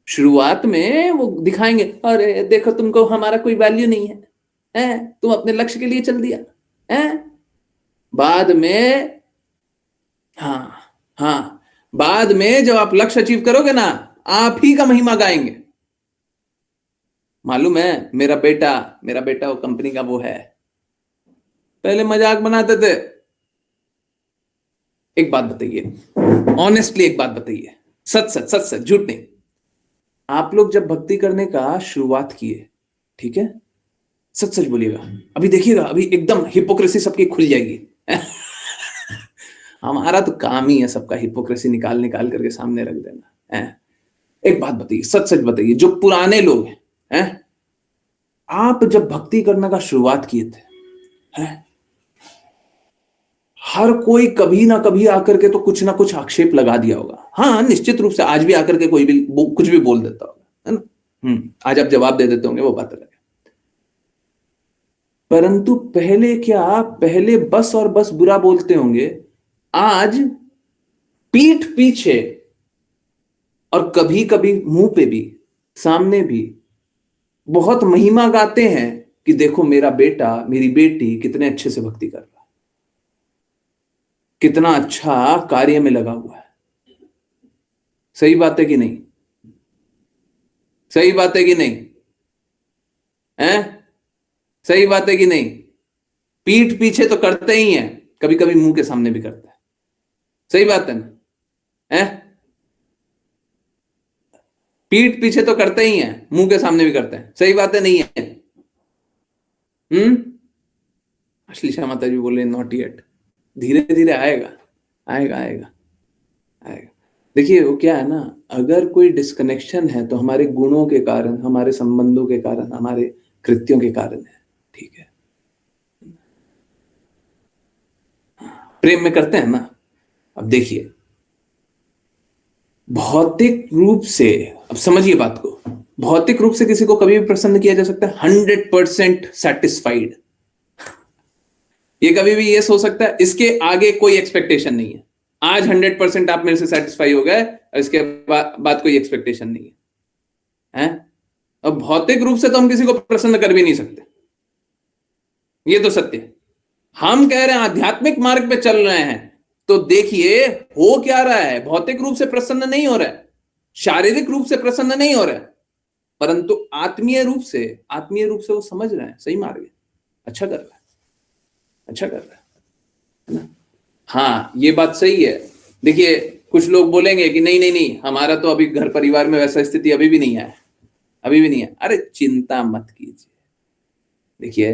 शुरुआत में वो दिखाएंगे, अरे देखो तुमको हमारा कोई वैल्यू नहीं है, तुम अपने लक्ष्य के लिए चल दिया, बाद में, हाँ हाँ, बाद में जब आप लक्ष्य अचीव करोगे ना, आप ही का महिमा गाएंगे। मालूम है, मेरा बेटा वो कंपनी का वो है, पहले मजाक बनाते थे। एक बात बताइए, ऑनेस्टली एक बात बताइए, सच सच सच सच, झूठ नहीं। आप लोग जब भक्ति करने का शुरुआत किए, ठीक है, सच सच बोलिएगा, अभी देखिएगा, अभी एकदम हिपोक्रेसी सबकी खुल जाएगी। हमारा तो काम ही है सबका हिपोक्रेसी निकाल निकाल करके सामने रख देना है। एक बात बताइए, सच सच बताइए, जो पुराने लोग हैं, आप जब भक्ति करने का शुरुआत किए थे, हैं, हर कोई कभी ना कभी आकर के तो कुछ ना कुछ आक्षेप लगा दिया होगा। हाँ, निश्चित रूप से आज भी आकर के कोई भी कुछ भी बोल देता होगा, है ना? आज आप जवाब दे देते होंगे, वो बात अलग है। परंतु पहले क्या, पहले बस और बस बुरा बोलते होंगे, आज पीठ पीछे और कभी कभी मुंह पे भी, सामने भी बहुत महिमा गाते हैं कि देखो मेरा बेटा मेरी बेटी कितने अच्छे से भक्ति कर रहा है, कितना अच्छा कार्य में लगा हुआ है। सही बात है कि नहीं? सही बात है कि नहीं है? सही बात है कि नहीं? पीठ पीछे तो करते ही हैं, कभी कभी मुंह के सामने भी करते हैं। सही बात है ना? है? पीठ पीछे तो करते ही हैं, मुंह के सामने भी करते हैं। सही बात है नहीं है? अश्लीषा माता जी बोले नॉट येट, धीरे धीरे आएगा, आएगा आएगा आएगा। देखिए वो क्या है ना, अगर कोई डिस्कनेक्शन है तो हमारे गुणों के कारण, हमारे संबंधों के कारण, हमारे कृत्यों के कारण है। ठीक है, प्रेम में करते हैं ना। अब देखिए भौतिक रूप से, अब समझिए बात को, भौतिक रूप से किसी को कभी भी प्रसन्न किया जा सकता है 100% सेटिस्फाइड। ये कभी भी ये सोच सकता है इसके आगे कोई एक्सपेक्टेशन नहीं है। आज 100% आप मेरे से सेटिस्फाई हो गए और इसके बाद कोई एक्सपेक्टेशन नहीं है, हैं? अब भौतिक रूप से तो हम किसी को प्रसन्न कर भी नहीं सकते, ये तो सत्य है। हम कह रहे हैं आध्यात्मिक मार्ग पे चल रहे हैं, तो देखिए हो क्या रहा है। भौतिक रूप से प्रसन्न नहीं हो रहा है, शारीरिक रूप से प्रसन्न नहीं हो रहा है, परंतु आत्मीय रूप से वो समझ रहे हैं सही मार्ग है, अच्छा कर रहा है, अच्छा कर रहा है ना। हाँ ये बात सही है। देखिए कुछ लोग बोलेंगे कि नहीं नहीं नहीं, हमारा तो अभी घर परिवार में वैसा स्थिति अभी भी नहीं है, अभी भी नहीं है। अरे चिंता मत कीजिए। देखिए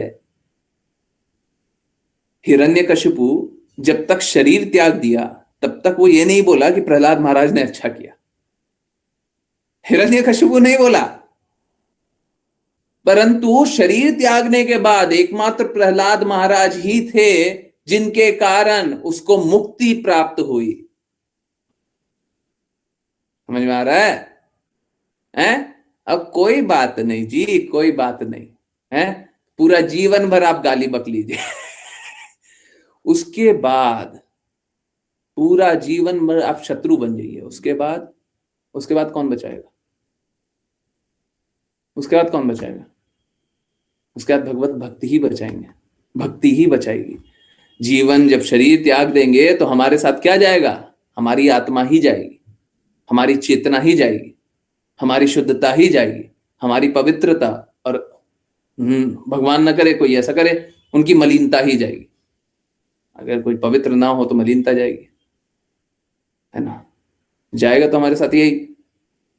हिरण्यकशिपु जब तक शरीर त्याग दिया तब तक वो ये नहीं बोला कि प्रहलाद महाराज ने अच्छा किया। हिरण्यकशिपु नहीं बोला, परंतु शरीर त्यागने के बाद एकमात्र प्रहलाद महाराज ही थे जिनके कारण उसको मुक्ति प्राप्त हुई। समझ में आ रहा है? हैं? अब कोई बात नहीं जी, कोई बात नहीं है, पूरा जीवन भर आप गाली बक लीजिए उसके बाद पूरा जीवन भर आप शत्रु बन जाइए, उसके बाद कौन बचाएगा? उसके बाद कौन बचाएगा? उसके बाद भगवत भक्ति ही बचाएंगे, भक्ति ही बचाएगी। जीवन जब शरीर त्याग देंगे तो हमारे साथ क्या जाएगा? हमारी आत्मा ही जाएगी, हमारी चेतना ही जाएगी, हमारी शुद्धता ही जाएगी, हमारी पवित्रता, और भगवान न करे कोई ऐसा करे, उनकी मलिनता ही जाएगी। अगर कोई पवित्र ना हो तो मलिनता जाएगी, है ना। जाएगा तो हमारे साथ यही,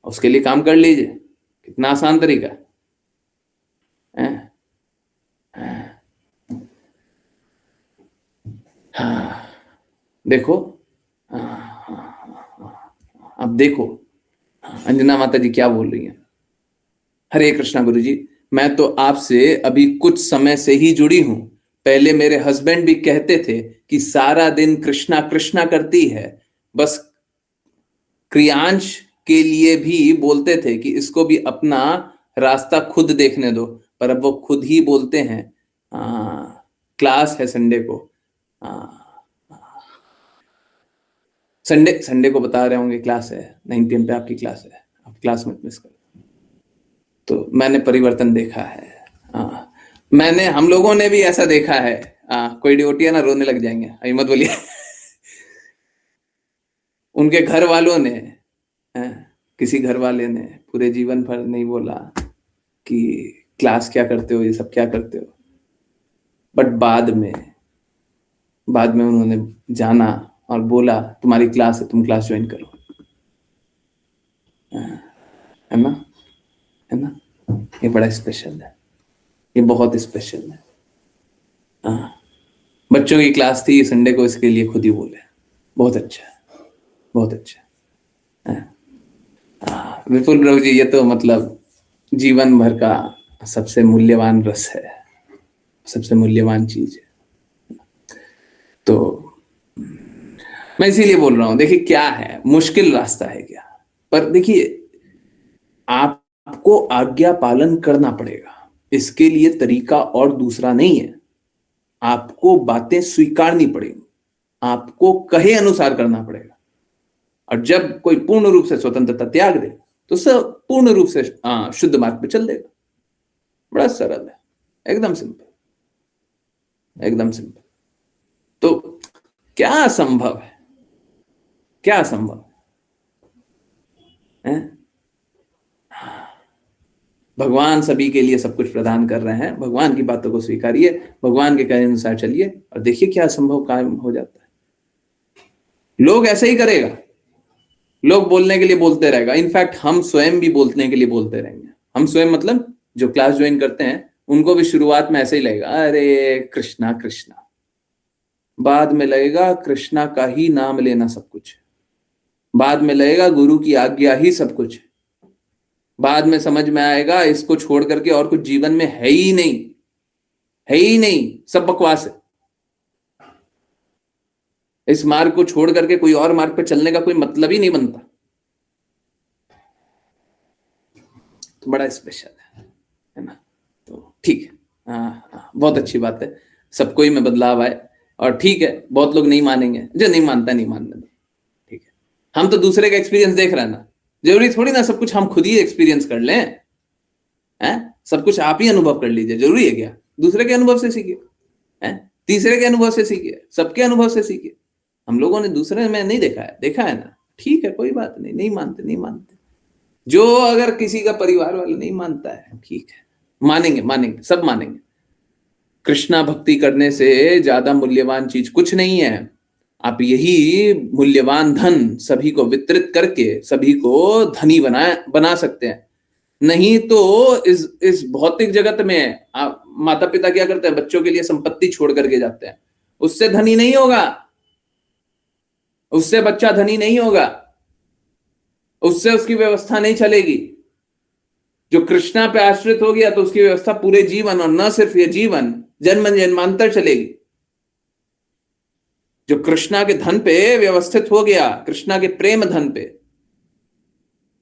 उसके लिए काम कर लीजिए, कितना आसान तरीका है। हाँ देखो, अब देखो अंजना माता जी क्या बोल रही हैं। हरे कृष्णा गुरु जी, मैं तो आपसे अभी कुछ समय से ही जुड़ी हूं। पहले मेरे हस्बैंड भी कहते थे कि सारा दिन कृष्णा कृष्णा करती है, बस क्रियांश के लिए भी बोलते थे कि इसको भी अपना रास्ता खुद देखने दो, पर अब वो खुद ही बोलते हैं क्लास है संडे को, संडे को बता रहे होंगे क्लास है 9 PM पे आपकी क्लास है, आप क्लास मत मिस करो। तो मैंने परिवर्तन देखा है। हम लोगों ने भी ऐसा देखा है। कोई डिवोटियां ना रोने लग जाएंगे, अभी मत बोलिए उनके घर वालों ने, किसी घर वाले ने पूरे जीवन भर नहीं बोला कि क्लास क्या करते हो, ये सब क्या करते हो, बट बाद में उन्होंने जाना और बोला तुम्हारी क्लास है, तुम क्लास ज्वाइन करो, है ना, है ना। ये बड़ा स्पेशल है, ये बहुत स्पेशल है। बच्चों की क्लास थी संडे को, इसके लिए खुद ही बोले, बहुत अच्छा, बहुत अच्छा। विपुल प्रभु जी, ये तो मतलब जीवन भर का सबसे मूल्यवान रस है, सबसे मूल्यवान चीज है। तो मैं इसीलिए बोल रहा हूं, देखिए क्या है, मुश्किल रास्ता है क्या, पर देखिए आपको आज्ञा पालन करना पड़ेगा, इसके लिए तरीका और दूसरा नहीं है। आपको बातें स्वीकारनी पड़ेगी, आपको कहे अनुसार करना पड़ेगा। और जब कोई पूर्ण रूप से स्वतंत्रता त्याग दे तो सब पूर्ण रूप से शुद्ध मार्ग पे चल देगा। बड़ा सरल है, एकदम सिंपल, एकदम सिंपल। तो क्या संभव है, क्या संभव है? भगवान सभी के लिए सब कुछ प्रदान कर रहे हैं, भगवान की बातों को स्वीकारिए, भगवान के कहे अनुसार चलिए और देखिए क्या संभव कायम हो जाता है। लोग ऐसे ही करेगा, लोग बोलने के लिए बोलते रहेगा, इनफैक्ट हम स्वयं भी बोलने के लिए बोलते रहेंगे। हम स्वयं मतलब जो क्लास ज्वाइन करते हैं उनको भी शुरुआत में ऐसे ही लगेगा, अरे कृष्णा कृष्णा, बाद में लगेगा कृष्णा का ही नाम लेना सब कुछ, बाद में लगेगा गुरु की आज्ञा ही सब कुछ, बाद में समझ में आएगा इसको छोड़ करके और कुछ जीवन में है ही नहीं, है ही नहीं, सब बकवास है। इस मार्ग को छोड़ करके कोई और मार्ग पे चलने का कोई मतलब ही नहीं बनता। तो बड़ा स्पेशल है ना? तो ठीक है, हाँ, बहुत अच्छी बात है, सबको ही में बदलाव आए। और ठीक है, बहुत लोग नहीं मानेंगे, जो नहीं मानता नहीं मानने दो, ठीक है। हम तो दूसरे का एक्सपीरियंस देख रहे हैं ना, जरूरी थोड़ी ना सब कुछ हम खुद ही एक्सपीरियंस कर लें, हैं? सब कुछ आप ही अनुभव कर लीजिए, जरूरी है क्या? दूसरे के अनुभव से सीखिए, हैं? तीसरे के अनुभव से सीखिए, सबके अनुभव से सीखिए। हम लोगों ने दूसरे में नहीं देखा है, देखा है ना, ठीक है, कोई बात नहीं, नहीं मानते नहीं मानते। जो अगर किसी का परिवार वाला नहीं मानता है, ठीक है, मानेंगे मानेंगे, सब मानेंगे। कृष्णा भक्ति करने से ज्यादा मूल्यवान चीज कुछ नहीं है। आप यही मूल्यवान धन सभी को वितरित करके सभी को धनी बना सकते हैं। नहीं तो इस भौतिक जगत में आप माता पिता क्या करते हैं, बच्चों के लिए संपत्ति छोड़ करके जाते हैं, उससे धनी नहीं होगा, उससे बच्चा धनी नहीं होगा, उससे उसकी व्यवस्था नहीं चलेगी। जो कृष्णा पे आश्रित हो गया तो उसकी व्यवस्था पूरे जीवन, और न सिर्फ ये जीवन, जन्म जन्मांतर चलेगी। जो कृष्णा के धन पे व्यवस्थित हो गया, कृष्णा के प्रेम धन पे,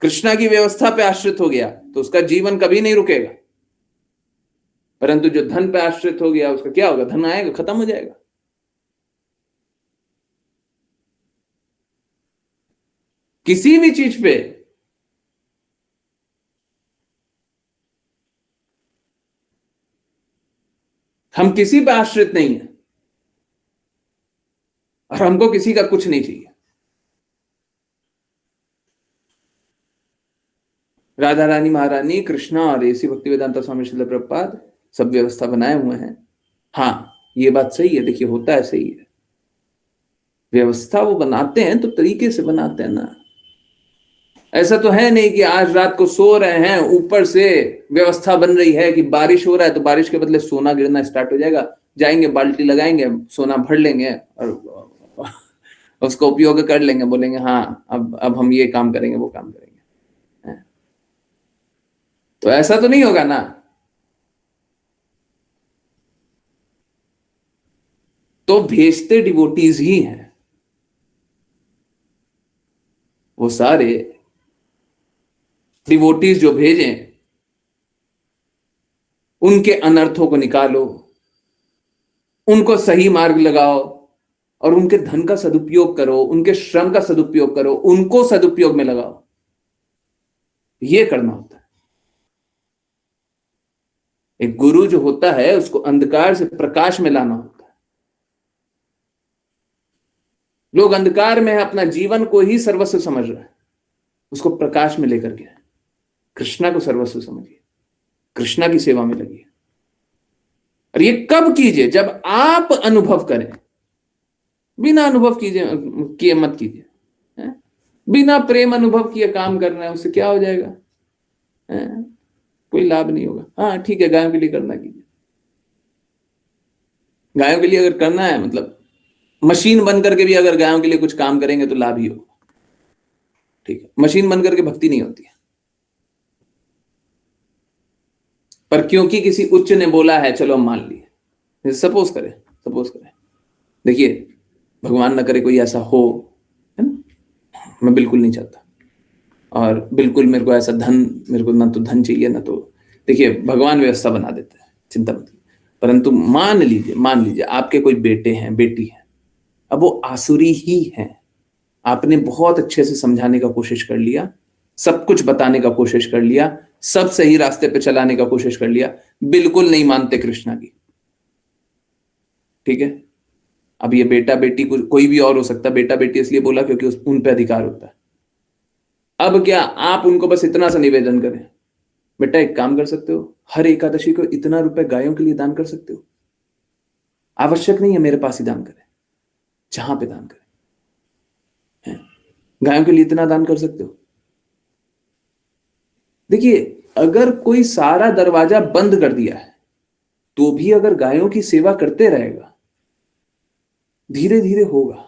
कृष्णा की व्यवस्था पे आश्रित हो गया, तो उसका जीवन कभी नहीं रुकेगा। परंतु जो धन पे आश्रित हो गया, उसका क्या होगा? धन आएगा, खत्म हो जाएगा। किसी भी चीज पे हम किसी पे आश्रित नहीं है, और हमको किसी का कुछ नहीं चाहिए। राधा रानी, महारानी, कृष्णा और एसी भक्तिवेदांता स्वामी श्रील प्रभुपाद सब व्यवस्था बनाए हुए हैं। हाँ, ये बात सही है, देखिए होता है, सही है, व्यवस्था वो बनाते हैं तो तरीके से बनाते हैं ना। ऐसा तो है नहीं कि आज रात को सो रहे हैं, ऊपर से व्यवस्था बन रही है कि बारिश हो रहा है तो बारिश के बदले सोना गिरना स्टार्ट हो जाएगा, जाएंगे बाल्टी लगाएंगे, सोना भर लेंगे और उसको उपयोग कर लेंगे, बोलेंगे हाँ अब हम ये काम करेंगे, वो काम करेंगे। तो ऐसा तो नहीं होगा ना। तो भेजते डिवोटीज ही हैं, वो सारे डिवोटीज जो भेजें उनके अनर्थों को निकालो, उनको सही मार्ग लगाओ और उनके धन का सदुपयोग करो, उनके श्रम का सदुपयोग करो, उनको सदुपयोग में लगाओ, ये करना होता है। एक गुरु जो होता है उसको अंधकार से प्रकाश में लाना होता है। लोग अंधकार में है, अपना जीवन को ही सर्वस्व समझ रहे हैं, उसको प्रकाश में लेकर के कृष्णा को सर्वस्व समझिए, कृष्णा की सेवा में लगिए। और ये कब कीजिए? जब आप अनुभव करें, बिना अनुभव किए मत कीजिए। बिना प्रेम अनुभव किए काम करना है, उससे क्या हो जाएगा? कोई लाभ नहीं होगा। हाँ ठीक है, गायों के लिए करना कीजिए, गायों के लिए अगर करना है, मतलब मशीन बन करके भी अगर गायों के लिए कुछ काम करेंगे तो लाभ ही होगा, ठीक है। मशीन बन करके भक्ति नहीं होती है। पर क्योंकि किसी उच्च ने बोला है, चलो हम मान लिए, सपोज करें देखिए, भगवान न करे कोई ऐसा हो, है ना, मैं बिल्कुल नहीं चाहता, और बिल्कुल मेरे को ऐसा धन, मेरे को ना तो धन चाहिए ना तो, देखिए भगवान व्यवस्था बना देते हैं, चिंता मत कीजिए। परंतु मान लीजिए आपके कोई बेटे हैं, बेटी है, अब वो आसुरी ही हैं, आपने बहुत अच्छे से समझाने का कोशिश कर लिया, सब कुछ बताने का कोशिश कर लिया, सब सही रास्ते पे चलाने का कोशिश कर लिया, बिल्कुल नहीं मानते कृष्णा की। ठीक है, अब ये बेटा बेटी कोई भी और हो सकता, बेटा बेटी इसलिए बोला क्योंकि उन पे अधिकार होता है। अब क्या आप उनको बस इतना सा निवेदन करें, बेटा एक काम कर सकते हो, हर एकादशी को इतना रुपए गायों के लिए दान कर सकते हो, आवश्यक नहीं है मेरे पास ही दान करें, जहां पे दान करें, गायों के लिए इतना दान कर सकते हो। देखिए, अगर कोई सारा दरवाजा बंद कर दिया है तो भी अगर गायों की सेवा करते रहेगा, धीरे धीरे होगा,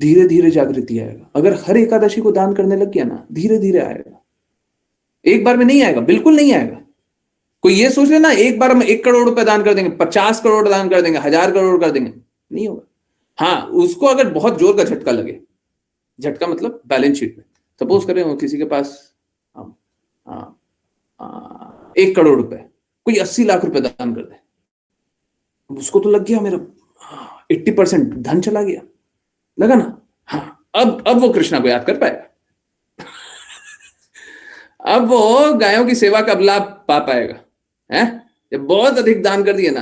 धीरे धीरे जागृति आएगा। अगर हर एकादशी को दान करने लग गया ना, धीरे धीरे आएगा, एक बार में नहीं आएगा, बिल्कुल नहीं आएगा। कोई ये सोच लेना एक बार हम 1 करोड़ रुपए दान कर देंगे, 50 करोड़ दान कर देंगे, 1000 करोड़ कर देंगे, नहीं होगा। हाँ, उसको अगर बहुत जोर का झटका लगे, झटका मतलब बैलेंस शीट में, सपोज करें किसी के पास 1 करोड़ रुपए, कोई 80 लाख रुपए दान कर दे, उसको तो लग गया मेरा 80% धन चला गया, लगा ना। हाँ, अब वो कृष्णा को याद कर पाएगा, अब वो गायों की सेवा का लाभ पा पाएगा, है। जब बहुत अधिक दान कर दिए ना,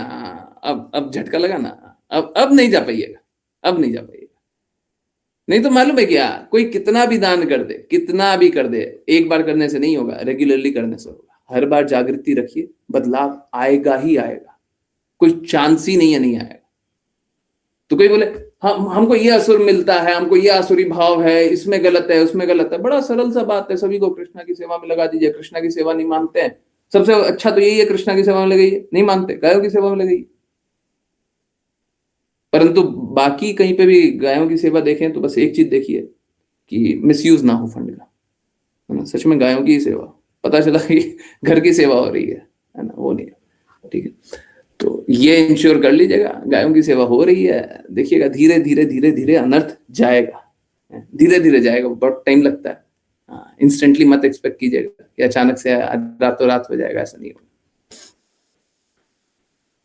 अब झटका लगा ना, अब नहीं जा पाइएगा, अब नहीं जा पाइएगा। नहीं तो मालूम है क्या, कोई कितना भी दान कर दे, कितना भी कर दे, एक बार करने से नहीं होगा, रेगुलरली करने से होगा। हर बार जागृति रखिए, बदलाव आएगा ही आएगा, कोई चांस ही नहीं है नहीं आएगा। तो कोई बोले हमको ये असुर मिलता है, हमको ये आसुरी भाव है, इसमें गलत है, उसमें गलत है, बड़ा सरल सा बात है, सभी को कृष्णा की सेवा में लगा दीजिए। कृष्णा की सेवा नहीं मानते हैं, सबसे अच्छा तो यही है, कृष्णा की सेवा में लगाइए, नहीं मानते गायों की सेवा में लगाइए। परंतु बाकी कहीं पे भी गायों की सेवा देखें तो बस एक चीज देखिए कि मिसयूज ना हो फंड का, है ना। सच में गायों की सेवा, पता चला कि घर की सेवा हो रही है ना, वो नहीं है। ठीक है, तो ये इंश्योर कर लीजिएगा, गायों की सेवा हो रही है, देखिएगा धीरे धीरे धीरे धीरे अनर्थ जाएगा, धीरे धीरे जाएगा, बहुत टाइम लगता है। इंस्टेंटली मत एक्सपेक्ट कीजिएगा कि अचानक से रातों रात हो जाएगा, ऐसा नहीं होगा।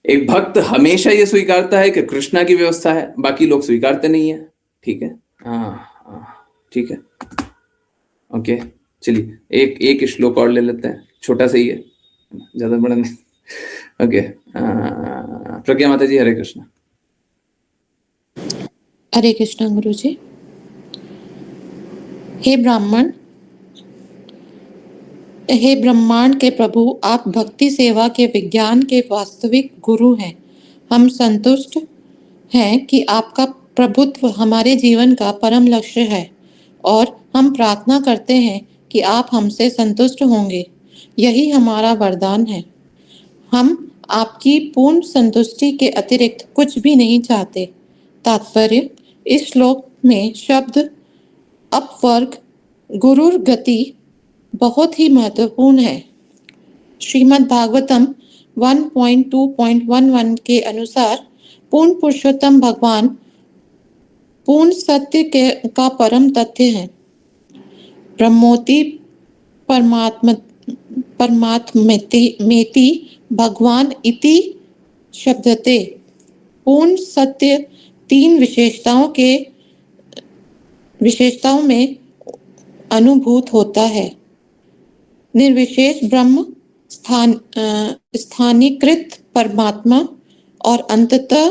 एक भक्त हमेशा ये स्वीकारता है कि कृष्णा की व्यवस्था है, बाकी लोग स्वीकारते नहीं है। ठीक है, ठीक है, ओके, चलिए एक श्लोक और ले लेते हैं, छोटा सा ही है, ज्यादा बड़ा नहीं। ओके, प्रज्ञा माता जी, हरे कृष्णा। हरे कृष्णा गुरु जी। हे ब्राह्मण, हे ब्रह्मांड के प्रभु, आप भक्ति सेवा के विज्ञान के वास्तविक गुरु हैं। हम संतुष्ट हैं कि आपका प्रभुत्व हमारे जीवन का परम लक्ष्य है और हम प्रार्थना करते हैं कि आप हमसे संतुष्ट होंगे। यही हमारा वरदान है। हम आपकी पूर्ण संतुष्टि के अतिरिक्त कुछ भी नहीं चाहते। तात्पर्य, इस श्लोक में शब्द अपवर्ग गुरुर गति बहुत ही महत्वपूर्ण है। श्रीमद् भागवतम 1.2.11 के अनुसार पूर्ण पुरुषोत्तम भगवान पूर्ण सत्य का परम तथ्य है। ब्रह्मोति परमात्मेति भगवान इति शब्दते। पूर्ण सत्य 3 विशेषताओं में अनुभूत होता है। निर्विशेष ब्रह्म, स्थानीकृत परमात्मा और अंततः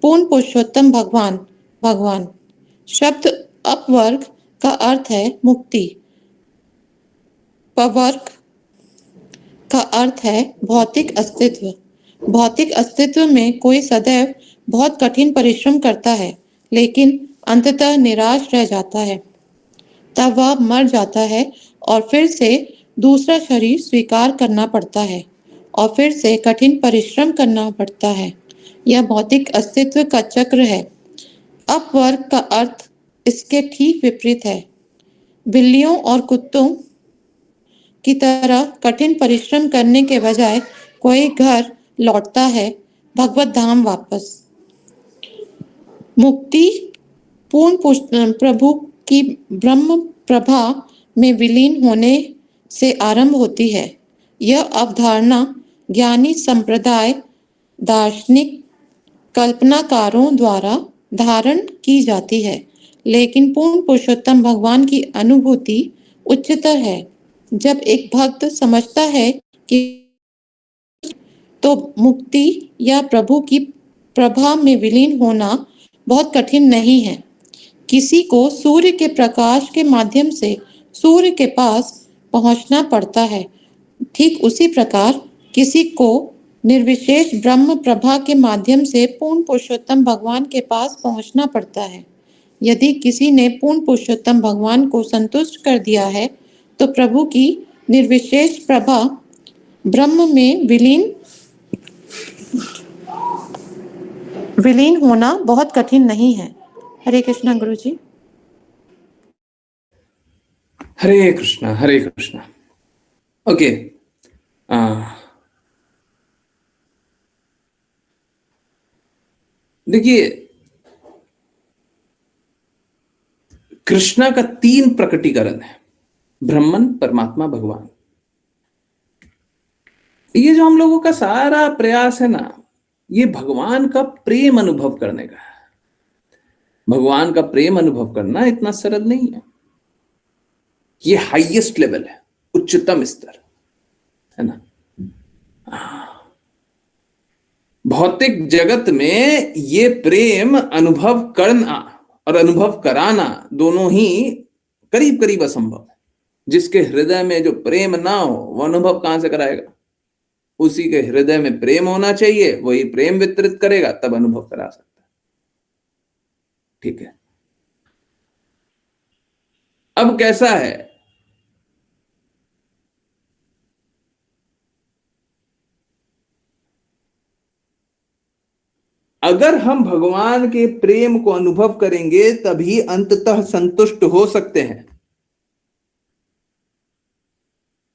पूर्ण पुरुषोत्तम भगवान। शब्द अपवर्ग का अर्थ है मुक्ति, पवर्ग का अर्थ है भौतिक अस्तित्व। भौतिक अस्तित्व में कोई सदैव बहुत कठिन परिश्रम करता है, लेकिन अंततः निराश रह जाता है। तब वह मर जाता है और फिर से दूसरा शरीर स्वीकार करना पड़ता है और फिर से कठिन परिश्रम करना पड़ता है। यह भौतिक अस्तित्व का चक्र है। अपवर्ग का अर्थ इसके ठीक विपरीत है। बिल्लियों और कुत्तों की तरह कठिन परिश्रम करने के बजाय कोई घर लौटता है भगवत धाम वापस। मुक्ति पूर्ण प्रभु की ब्रह्म प्रभा में विलीन होने से आरंभ होती है। यह अवधारणा ज्ञानी संप्रदाय दार्शनिक कल्पनाकारों द्वारा धारण की जाती है, लेकिन पूर्ण पुरुषोत्तम भगवान की अनुभूति उच्चतर है। जब एक भक्त समझता है कि तो मुक्ति या प्रभु की प्रभा में विलीन होना बहुत कठिन नहीं है। किसी को सूर्य के प्रकाश के माध्यम से सूर्य के पास पहुंचना पड़ता है। ठीक उसी प्रकार किसी को निर्विशेष ब्रह्म प्रभा के माध्यम से पूर्ण पुरुषोत्तम भगवान के पास पहुंचना पड़ता है। यदि किसी ने पूर्ण पुरुषोत्तम भगवान को संतुष्ट कर दिया है तो प्रभु की निर्विशेष प्रभा ब्रह्म में विलीन होना बहुत कठिन नहीं है। हरे कृष्णा गुरु जी। हरे कृष्णा, हरे कृष्णा। ओके, देखिए, कृष्णा का 3 प्रकटीकरण है, ब्रह्मन, परमात्मा, भगवान। ये जो हम लोगों का सारा प्रयास है ना, ये भगवान का प्रेम अनुभव करने का है। भगवान का प्रेम अनुभव करना इतना सरल नहीं है। ये हाईएस्ट लेवल है, उच्चतम स्तर है ना। भौतिक जगत में ये प्रेम अनुभव करना और अनुभव कराना दोनों ही करीब करीब असंभव है। जिसके हृदय में जो प्रेम ना हो वो अनुभव कहां से कराएगा? उसी के हृदय में प्रेम होना चाहिए, वही प्रेम वितरित करेगा, तब अनुभव करा सकता है। ठीक है, अब कैसा है? अगर हम भगवान के प्रेम को अनुभव करेंगे तभी अंततः संतुष्ट हो सकते हैं,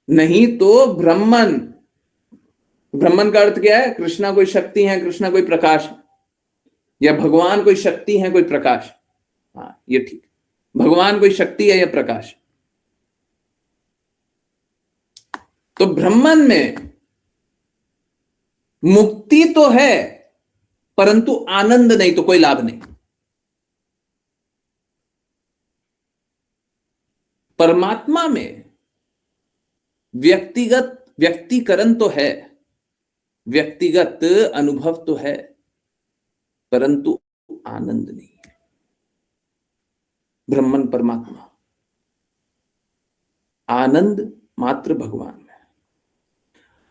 नहीं तो ब्रह्मन। ब्रह्मन का अर्थ क्या है? कृष्णा कोई शक्ति है, कृष्णा कोई प्रकाश है, या भगवान कोई शक्ति है, कोई प्रकाश। हाँ, ये ठीक, भगवान कोई शक्ति है या प्रकाश। तो ब्रह्मन में मुक्ति तो है परंतु आनंद नहीं, तो कोई लाभ नहीं। परमात्मा में व्यक्तिकरण तो है, व्यक्तिगत अनुभव तो है, परंतु आनंद नहीं है। ब्रह्मन परमात्मा, आनंद मात्र भगवान में।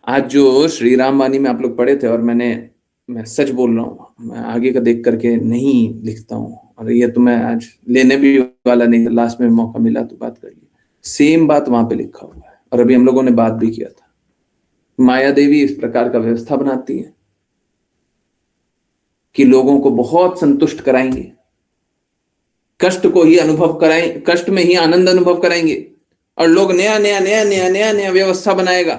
आज जो श्री राम वाणी में आप लोग पढ़े थे, और मैं सच बोल रहा हूं, मैं आगे का देख करके नहीं लिखता हूं, और ये तो मैं आज लेने भी वाला नहीं था, लास्ट में मौका मिला तो बात कर ली। सेम बात वहां पे लिखा हुआ है, और अभी हम लोगों ने बात भी किया था। माया देवी इस प्रकार का व्यवस्था बनाती है कि लोगों को बहुत संतुष्ट कराएंगे, कष्ट को ही अनुभव कराएं, कष्ट में ही आनंद अनुभव कराएंगे, और लोग नया नया नया नया नया नया व्यवस्था बनाएगा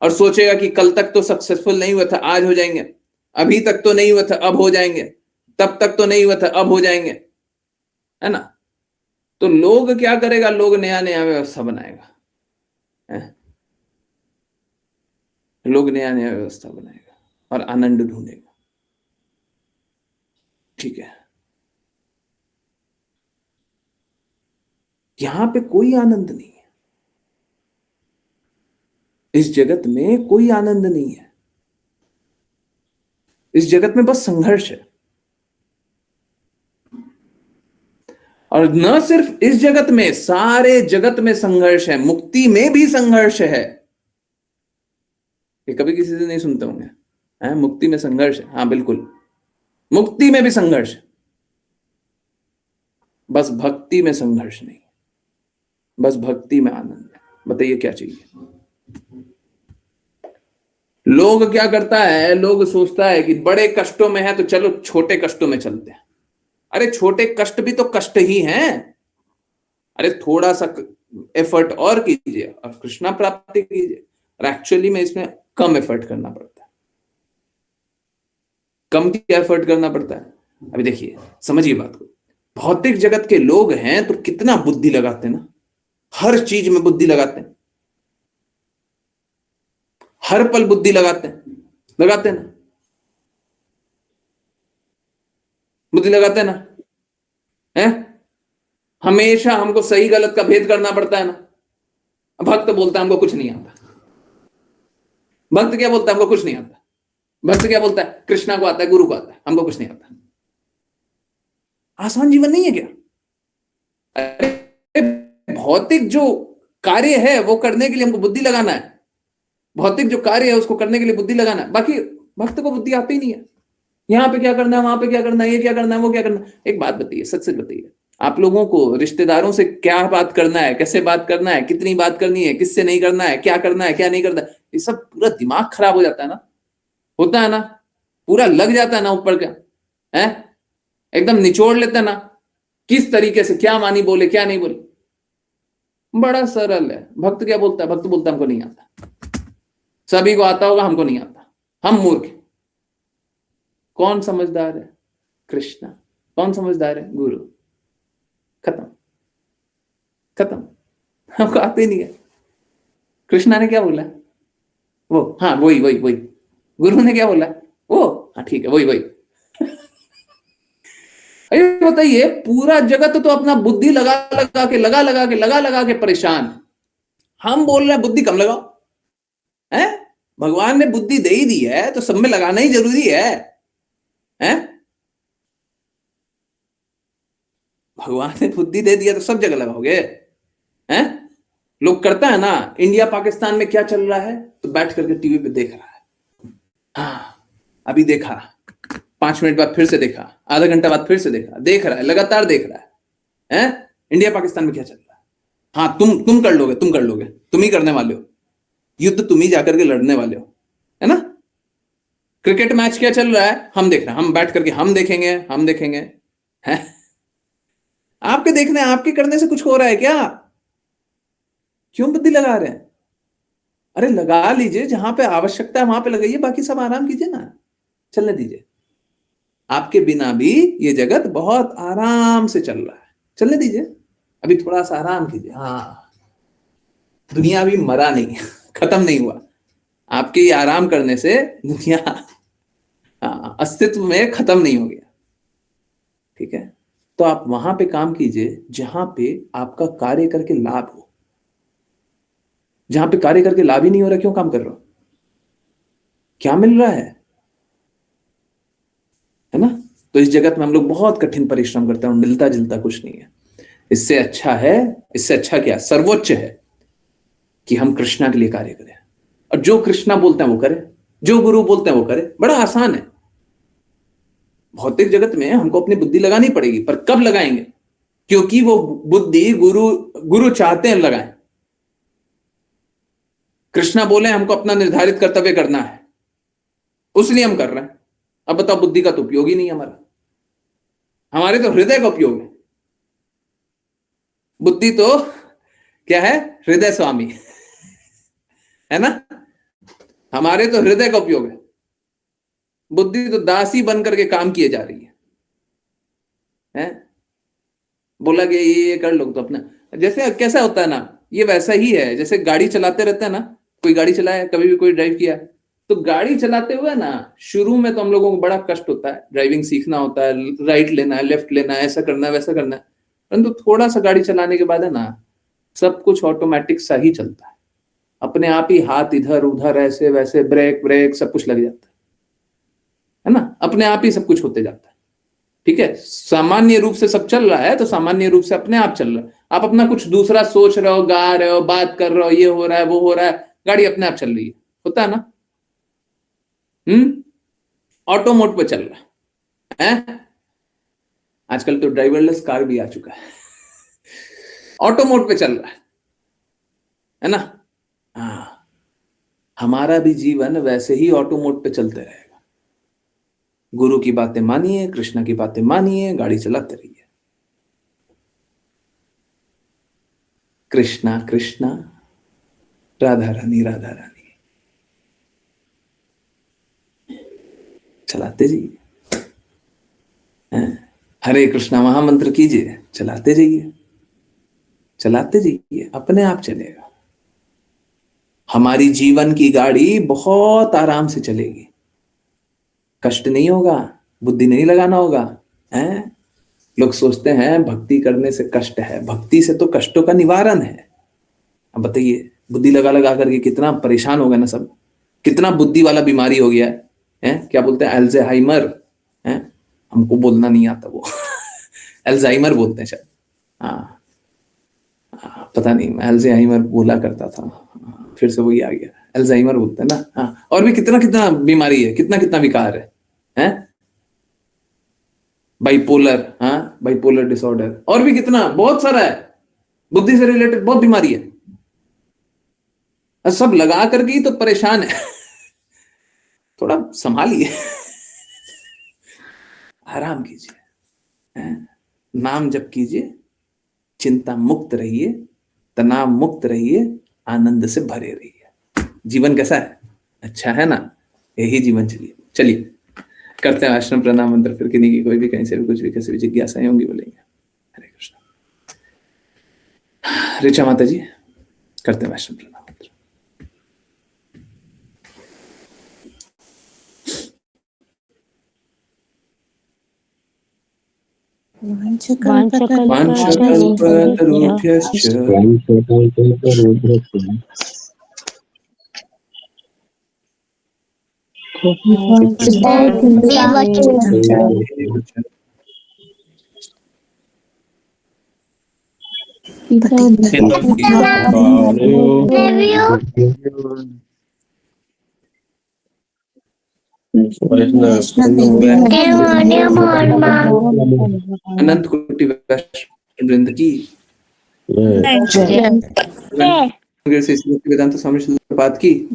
और सोचेगा कि कल तक तो सक्सेसफुल नहीं हुआ था, आज हो जाएंगे, अभी तक तो नहीं हुआ था, अब हो जाएंगे, तब तक तो नहीं हुआ था, अब हो जाएंगे, है ना। तो लोग क्या करेगा? लोग नया नया व्यवस्था बनाएगा, है? लोग नया नया व्यवस्था बनाएगा और आनंद ढूंढेगा। ठीक है, यहां पे कोई आनंद नहीं है, इस जगत में कोई आनंद नहीं है। इस जगत में बस संघर्ष है, और न सिर्फ इस जगत में, सारे जगत में संघर्ष है। मुक्ति में भी संघर्ष है। ये कभी किसी से नहीं सुनते होंगे, है? मुक्ति में संघर्ष है। हाँ बिल्कुल, मुक्ति में भी संघर्ष, बस भक्ति में संघर्ष नहीं, बस भक्ति में आनंद है। बताइए क्या चाहिए? लोग क्या करता है? लोग सोचता है कि बड़े कष्टों में है तो चलो छोटे कष्टों में चलते हैं। अरे छोटे कष्ट भी तो कष्ट ही हैं। अरे थोड़ा सा एफर्ट और कीजिए और कृष्णा प्राप्ति कीजिए। और एक्चुअली में इसमें कम एफर्ट करना पड़ता है। कम क्या एफर्ट करना पड़ता है? अभी देखिए, समझिए बात को। भौतिक जगत के लोग हैं तो कितना बुद्धि लगाते हैं ना, हर चीज में बुद्धि लगाते हैं, हर पल बुद्धि लगाते हैं ना, बुद्धि लगाते हैं ना, है? हमेशा हमको सही गलत का भेद करना पड़ता है ना। भक्त बोलता है हमको कुछ नहीं आता। भक्त क्या बोलता है? हमको कुछ नहीं आता। भक्त क्या बोलता है? कृष्णा को आता है, गुरु को आता है, हमको कुछ नहीं आता। आसान जीवन नहीं है क्या? अरे भौतिक जो कार्य है वो करने के लिए हमको बुद्धि लगाना है। भौतिक जो कार्य है उसको करने के लिए बुद्धि लगाना है। बाकी भक्त को बुद्धि आती ही नहीं है। यहां पे क्या करना है, वहां पे क्या करना है, ये क्या करना है, वो क्या करना है। एक बात बताइए, सच सच बताइए, आप लोगों को रिश्तेदारों से क्या बात करना है, कैसे बात करना है, कितनी बात करनी है, किससे नहीं करना है, क्या करना है, क्या नहीं करना है, ये सब पूरा दिमाग खराब हो जाता है ना। होता है ना, पूरा लग जाता है ना ऊपर का है, एकदम निचोड़ लेता है ना, किस तरीके से क्या मानी बोले क्या नहीं बोले। बड़ा सरल है। भक्त क्या बोलता है? भक्त बोलता है हमको नहीं आता। सभी को आता होगा, हमको नहीं आता, हम मूर्ख। कौन समझदार है? कृष्णा। कौन समझदार है? गुरु। खत्म खत्म। हमको आते नहीं है। कृष्णा ने क्या बोला? वो हाँ वही वही वही। गुरु ने क्या बोला? वो हाँ ठीक है वही वही। अरे बताइए, पूरा जगत तो अपना बुद्धि लगा के परेशान है। हम बोल रहे हैं बुद्धि कम लगाओ। है, भगवान ने बुद्धि दे ही दी है तो सब में लगाना ही जरूरी है। हैं? भगवान ने बुद्धि दे दिया तो सब जगह लगाओगे? हैं? लोग करता है ना, इंडिया पाकिस्तान में क्या चल रहा है तो बैठ करके टीवी पे देख रहा है। हाँ अभी देखा, 5 मिनट बाद फिर से देखा, आधा घंटा बाद फिर से देखा, देख रहा है, लगातार देख रहा है। हैं? इंडिया पाकिस्तान में क्या चल रहा है? हाँ तुम कर लोगे, तुम कर लोगे, तुम ही करने वाले हो, युद्ध तुम ही जाकर के लड़ने वाले हो, है ना। क्रिकेट मैच क्या चल रहा है हम देख रहे हैं, हम बैठ करके हम देखेंगे हैं? आपके देखने आपके करने से कुछ हो रहा है क्या? क्यों बुद्धि लगा रहे हैं? अरे लगा लीजिए, जहां पे आवश्यकता है वहां पे लगाइए, बाकी सब आराम कीजिए ना, चलने दीजिए। आपके बिना भी ये जगत बहुत आराम से चल रहा है, चलने दीजिए। अभी थोड़ा सा आराम कीजिए। हाँ, दुनिया अभी मरा नहीं, खत्म नहीं हुआ। आपके ये आराम करने से दुनिया अस्तित्व में खत्म नहीं हो गया। ठीक है, तो आप वहां पे काम कीजिए जहां पे आपका कार्य करके लाभ हो। जहां पे कार्य करके लाभ ही नहीं हो रहा, क्यों काम कर रहे हो? क्या मिल रहा है ना। तो इस जगत में हम लोग बहुत कठिन परिश्रम करते हैं और मिलता जुलता कुछ नहीं है। इससे अच्छा क्या, सर्वोच्च है कि हम कृष्णा के लिए कार्य करें, और जो कृष्णा बोलते हैं वो करें, जो गुरु बोलते हैं वो करें। बड़ा आसान है। भौतिक जगत में हमको अपनी बुद्धि लगानी पड़ेगी, पर कब लगाएंगे? क्योंकि वो बुद्धि गुरु चाहते हैं लगाएं। कृष्णा बोले हमको अपना निर्धारित कर्तव्य करना है, उसलिए हम कर रहे हैं। अब बताओ, बुद्धि का तो उपयोग ही नहीं है हमारे तो हृदय का उपयोग है। बुद्धि तो क्या है? हृदय स्वामी है ना। हमारे तो हृदय का उपयोग है, बुद्धि तो दासी बन करके काम किए जा रही है? बोला गया ये कर लो तो अपना, जैसे कैसा होता है ना, ये वैसा ही है जैसे गाड़ी चलाते रहते हैं ना। कोई गाड़ी चलाया, कभी भी कोई ड्राइव किया, तो गाड़ी चलाते हुए ना शुरू में तो हम लोगों को बड़ा कष्ट होता है, ड्राइविंग सीखना होता है, राइट लेना है, लेफ्ट लेना है, ऐसा करना है, वैसा करना है। परंतु थोड़ा सा गाड़ी चलाने के बाद है ना, सब कुछ ऑटोमेटिक सा ही चलता है। अपने आप ही हाथ इधर उधर ऐसे वैसे, ब्रेक ब्रेक सब कुछ लग जाता है ना, अपने आप ही सब कुछ होते जाता है। ठीक है, सामान्य रूप से सब चल रहा है तो सामान्य रूप से अपने आप चल रहा है। आप अपना कुछ दूसरा सोच रहे हो, गा रहे हो, बात कर रहे हो, ये हो रहा है वो हो रहा है, गाड़ी अपने आप चल रही है। होता है ना। ऑटो मोड पे चल रहा है। आजकल तो ड्राइवरलेस कार भी आ चुका है, ऑटो मोड पे चल रहा है ना। हाँ, हमारा भी जीवन वैसे ही ऑटो मोड पे चलते रहेगा। गुरु की बातें मानिए, कृष्ण की बातें मानिए, गाड़ी चलाते रहिए। कृष्णा कृष्णा, राधा रानी राधा रानी, चलाते जाइए। हरे कृष्णा महामंत्र कीजिए, चलाते जाइए, चलाते जाइए, अपने आप चलेगा। हमारी जीवन की गाड़ी बहुत आराम से चलेगी, कष्ट नहीं होगा, बुद्धि नहीं लगाना होगा। लोग सोचते हैं भक्ति करने से कष्ट है, भक्ति से तो कष्टों का निवारण है। अब बताइए, बुद्धि लगा लगा करके कितना परेशान हो गए ना सब, कितना बुद्धि वाला बीमारी हो गया है? क्या बोलते हैं, अल्जाइमर है, हमको बोलना नहीं आता वो अल्जाइमर बोलते हैं शायद। हाँ, पता नहीं, मैं अल्जाइमर बोला करता था, फिर से वही आ गया, अल्जाइमर बोलते हैं ना। हाँ, और भी कितना कितना बीमारी है, कितना कितना विकार है? बाइपोलर, हाँ, बाइपोलर डिसऑर्डर, और भी कितना, बहुत सारा है, बुद्धि से रिलेटेड बहुत बीमारी है, सब लगा करके ही तो परेशान है थोड़ा संभालिए आराम कीजिए, नाम जप कीजिए, चिंता मुक्त रहिए, तनाव मुक्त रहिए, आनंद से भरे रहिए। जीवन कैसा है? अच्छा है ना? यही जीवन चलिए चलिए करते हैं आश्रम प्रणाम मंत्र, फिर किन्हीं की कोई भी कहीं से भी कुछ भी कैसे भी जिज्ञासाएं होंगी बोलेंगे। हरे कृष्ण। ऋचा माता जी, करते हैं आश्रम प्रणाम मंत्र। वाञ्छकल्पतरुभ्यश्च अनंत कोटि वैष्णव वृंद की वेदांत स्वामी श्रील प्रपात की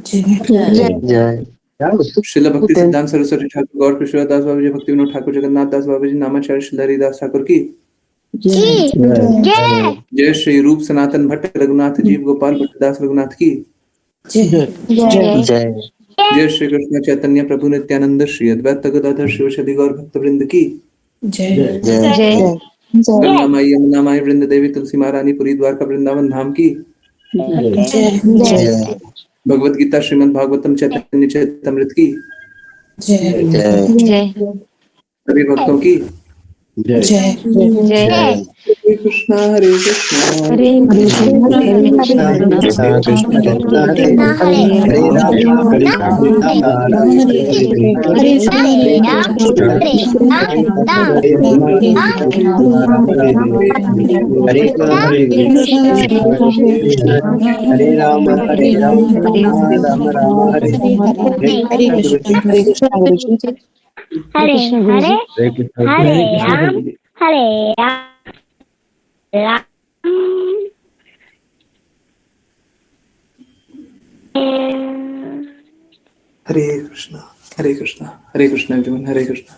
श्रील भक्ति सिद्धांत सरस्वती ठाकुर गौर कृष्णदास बाबा जी, भक्ति विनोद ठाकुर, जगन्नाथ दास बाबा जी, नामाचार्य श्री हरिदास ठाकुर की जय श्री रूप सनातन भट्ट रघुनाथ जीव गोपाल भट्टदास रघुनाथ की जय श्री कृष्ण चैतन्य प्रभु नित्यानंद श्री अद्वैत गदाधर शिवशदि गौर भक्त वृंद की गंगा माई यमुना माई वृंद देवी तुलसी महारानी पुरी द्वारका वृंदावन धाम की भगवत गीता श्रीमद् भागवतम चैतन्य चैतमृत की सभी भक्तों की हरे कृष्णा हरे कृष्णा हरे कृष्णा हरे राम हरे राम राम राम हरे हरे हरे हरे राम हरे राम हरे कृष्णा हरे कृष्णा हरे कृष्णा एवरीवन, हरे कृष्णा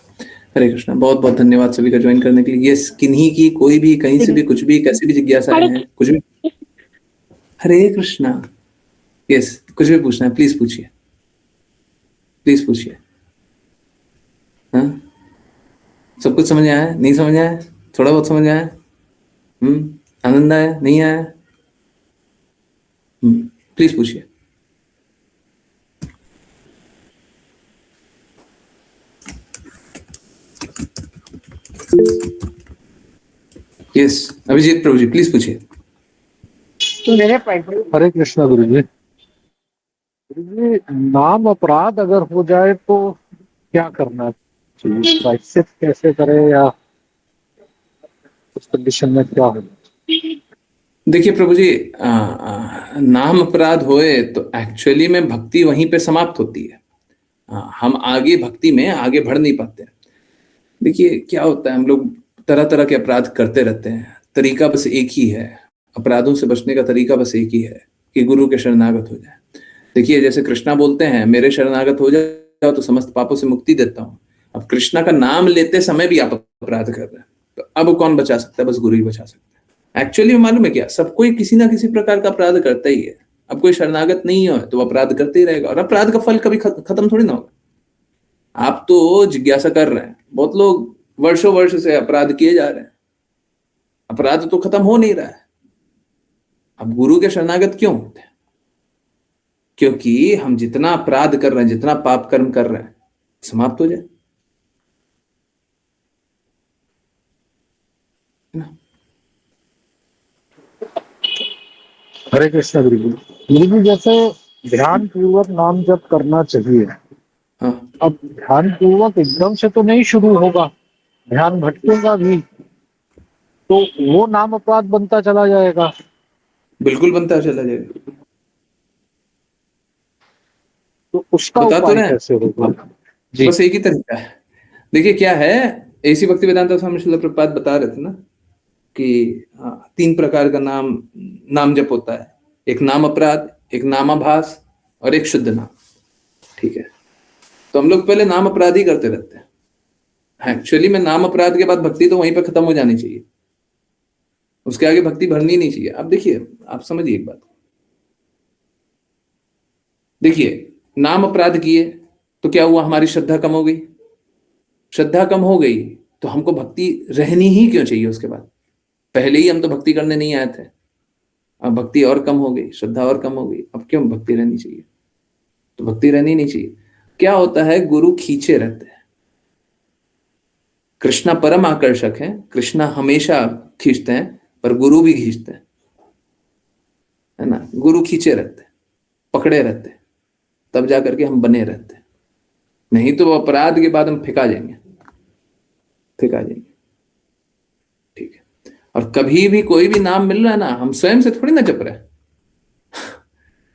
हरे कृष्णा। बहुत बहुत धन्यवाद सभी का ज्वाइन करने के लिए। ये किन्हीं की कोई भी कहीं से भी कुछ भी कैसी भी जिज्ञासाएं हैं, कुछ भी, हरे कृष्णा, यस, कुछ भी पूछना है प्लीज पूछिए, प्लीज पूछिए। हाँ, सब कुछ समझ आया? नहीं समझ आया? थोड़ा बहुत समझ आया? आनंद आया? नहीं आया? प्लीज पूछिए। यस, अभिजीत प्रभु जी प्लीज पूछिए। हरे कृष्णा गुरु जी। गुरु जी, नाम अपराध अगर हो जाए तो क्या करना चाहिए? प्रायश्चित कैसे करें या उस कंडीशन में क्या हो? देखिए प्रभु जी, नाम अपराध होए तो एक्चुअली में भक्ति वहीं पे समाप्त होती है। हम आगे भक्ति में आगे बढ़ नहीं पाते। देखिए क्या होता है, हम लोग तरह तरह के अपराध करते रहते हैं, तरीका बस एक ही है, अपराधों से बचने का तरीका बस एक ही है कि गुरु के शरणागत हो जाए। देखिए जैसे कृष्णा बोलते हैं, मेरे शरणागत हो जाओ तो समस्त पापों से मुक्ति देता हूँ। अब कृष्णा का नाम लेते समय भी आप अपराध कर रहे हैं, तो अब कौन बचा सकता है? बस गुरु ही बचा सकता है। एक्चुअली मालूम है क्या, सब कोई किसी ना किसी प्रकार का अपराध करता ही है। अब कोई शरणागत नहीं हो तो अपराध करते ही रहेगा, और अपराध का फल कभी खत्म थोड़ी ना होगा। आप तो जिज्ञासा कर रहे हैं, बहुत लोग वर्षों वर्ष से अपराध किए जा रहे हैं, अपराध तो खत्म हो नहीं रहा है। अब गुरु के शरणागत क्यों होते हैं? क्योंकि हम जितना अपराध कर रहे हैं, जितना पाप कर्म कर रहे हैं, समाप्त हो जाए। हरे कृष्णा गुरुजी। गुरुजी जैसे ध्यान पूर्वक नाम जप करना चाहिए, हाँ अब ध्यान पूर्वक एकदम से तो नहीं शुरू होगा, ध्यान भटकेगा भी, तो वो नाम अपराध बनता चला जाएगा। बिल्कुल बनता चला जाएगा। तो उसका बता तो उपाय रहे हैं, कैसे होगा जी? बस एक ही तरीका है। देखिए क्या है, ऐसी भक्ति वेदांत स्वामी श्रील प्रभुपाद बता रहे थे ना कि तीन प्रकार का नाम जप होता है। एक नाम अपराध, एक नामाभास और एक शुद्ध नाम। ठीक है, तो हम लोग पहले नाम अपराध ही करते रहते हैं। एक्चुअली में नाम अपराध के बाद भक्ति तो वहीं पे खत्म हो जानी चाहिए, उसके आगे भक्ति भरनी नहीं चाहिए। अब देखिए, आप समझिए एक बात, देखिए नाम अपराध किए तो क्या हुआ, हमारी श्रद्धा कम हो गई। श्रद्धा कम हो गई तो हमको भक्ति रहनी ही क्यों चाहिए उसके बाद? पहले ही हम तो भक्ति करने नहीं आए थे, अब भक्ति और कम हो गई, श्रद्धा और कम हो गई, अब क्यों भक्ति रहनी चाहिए? तो भक्ति रहनी नहीं चाहिए। क्या होता है, गुरु खींचे रहते हैं। कृष्णा परम आकर्षक है, कृष्णा हमेशा खींचते हैं, पर गुरु भी खींचते हैं, है ना। गुरु खींचे रहते हैं, पकड़े रहते हैं, तब जाकर के हम बने रहते हैं। नहीं तो अपराध के बाद हम फेंका जाएंगे, फेंका जाएंगे। ठीक है, और कभी भी कोई भी नाम मिल रहा है ना, हम स्वयं से थोड़ी ना जप रहे हैं।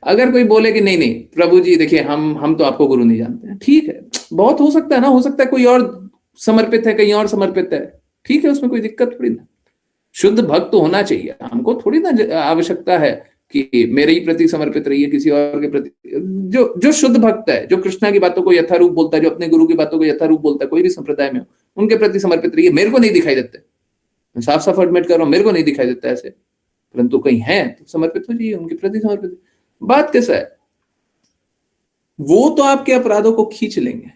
अगर कोई बोले कि नहीं नहीं प्रभु जी देखिए हम तो आपको गुरु नहीं जानते हैं, ठीक है, बहुत हो सकता है ना, हो सकता है कोई और समर्पित है, कहीं और समर्पित है, ठीक है, उसमें कोई दिक्कत थोड़ी ना। शुद्ध भक्त तो होना चाहिए, हमको थोड़ी ना आवश्यकता है कि मेरे ही प्रति समर्पित रहिए, किसी और के प्रति। जो जो शुद्ध भक्त है, जो कृष्णा की बातों को यथारूप बोलता है, जो अपने गुरु की बातों को यथारूप बोलता है, कोई भी संप्रदाय में हो, उनके प्रति समर्पित रहिए। मेरे को नहीं दिखाई देते, साफ साफ एडमिट कर रहा हूं, मेरे को नहीं दिखाई देता ऐसे, परंतु कहीं है तो समर्पित हो जाइए, उनके प्रति समर्पित। बात कैसा है, वो तो आपके अपराधों को खींच लेंगे।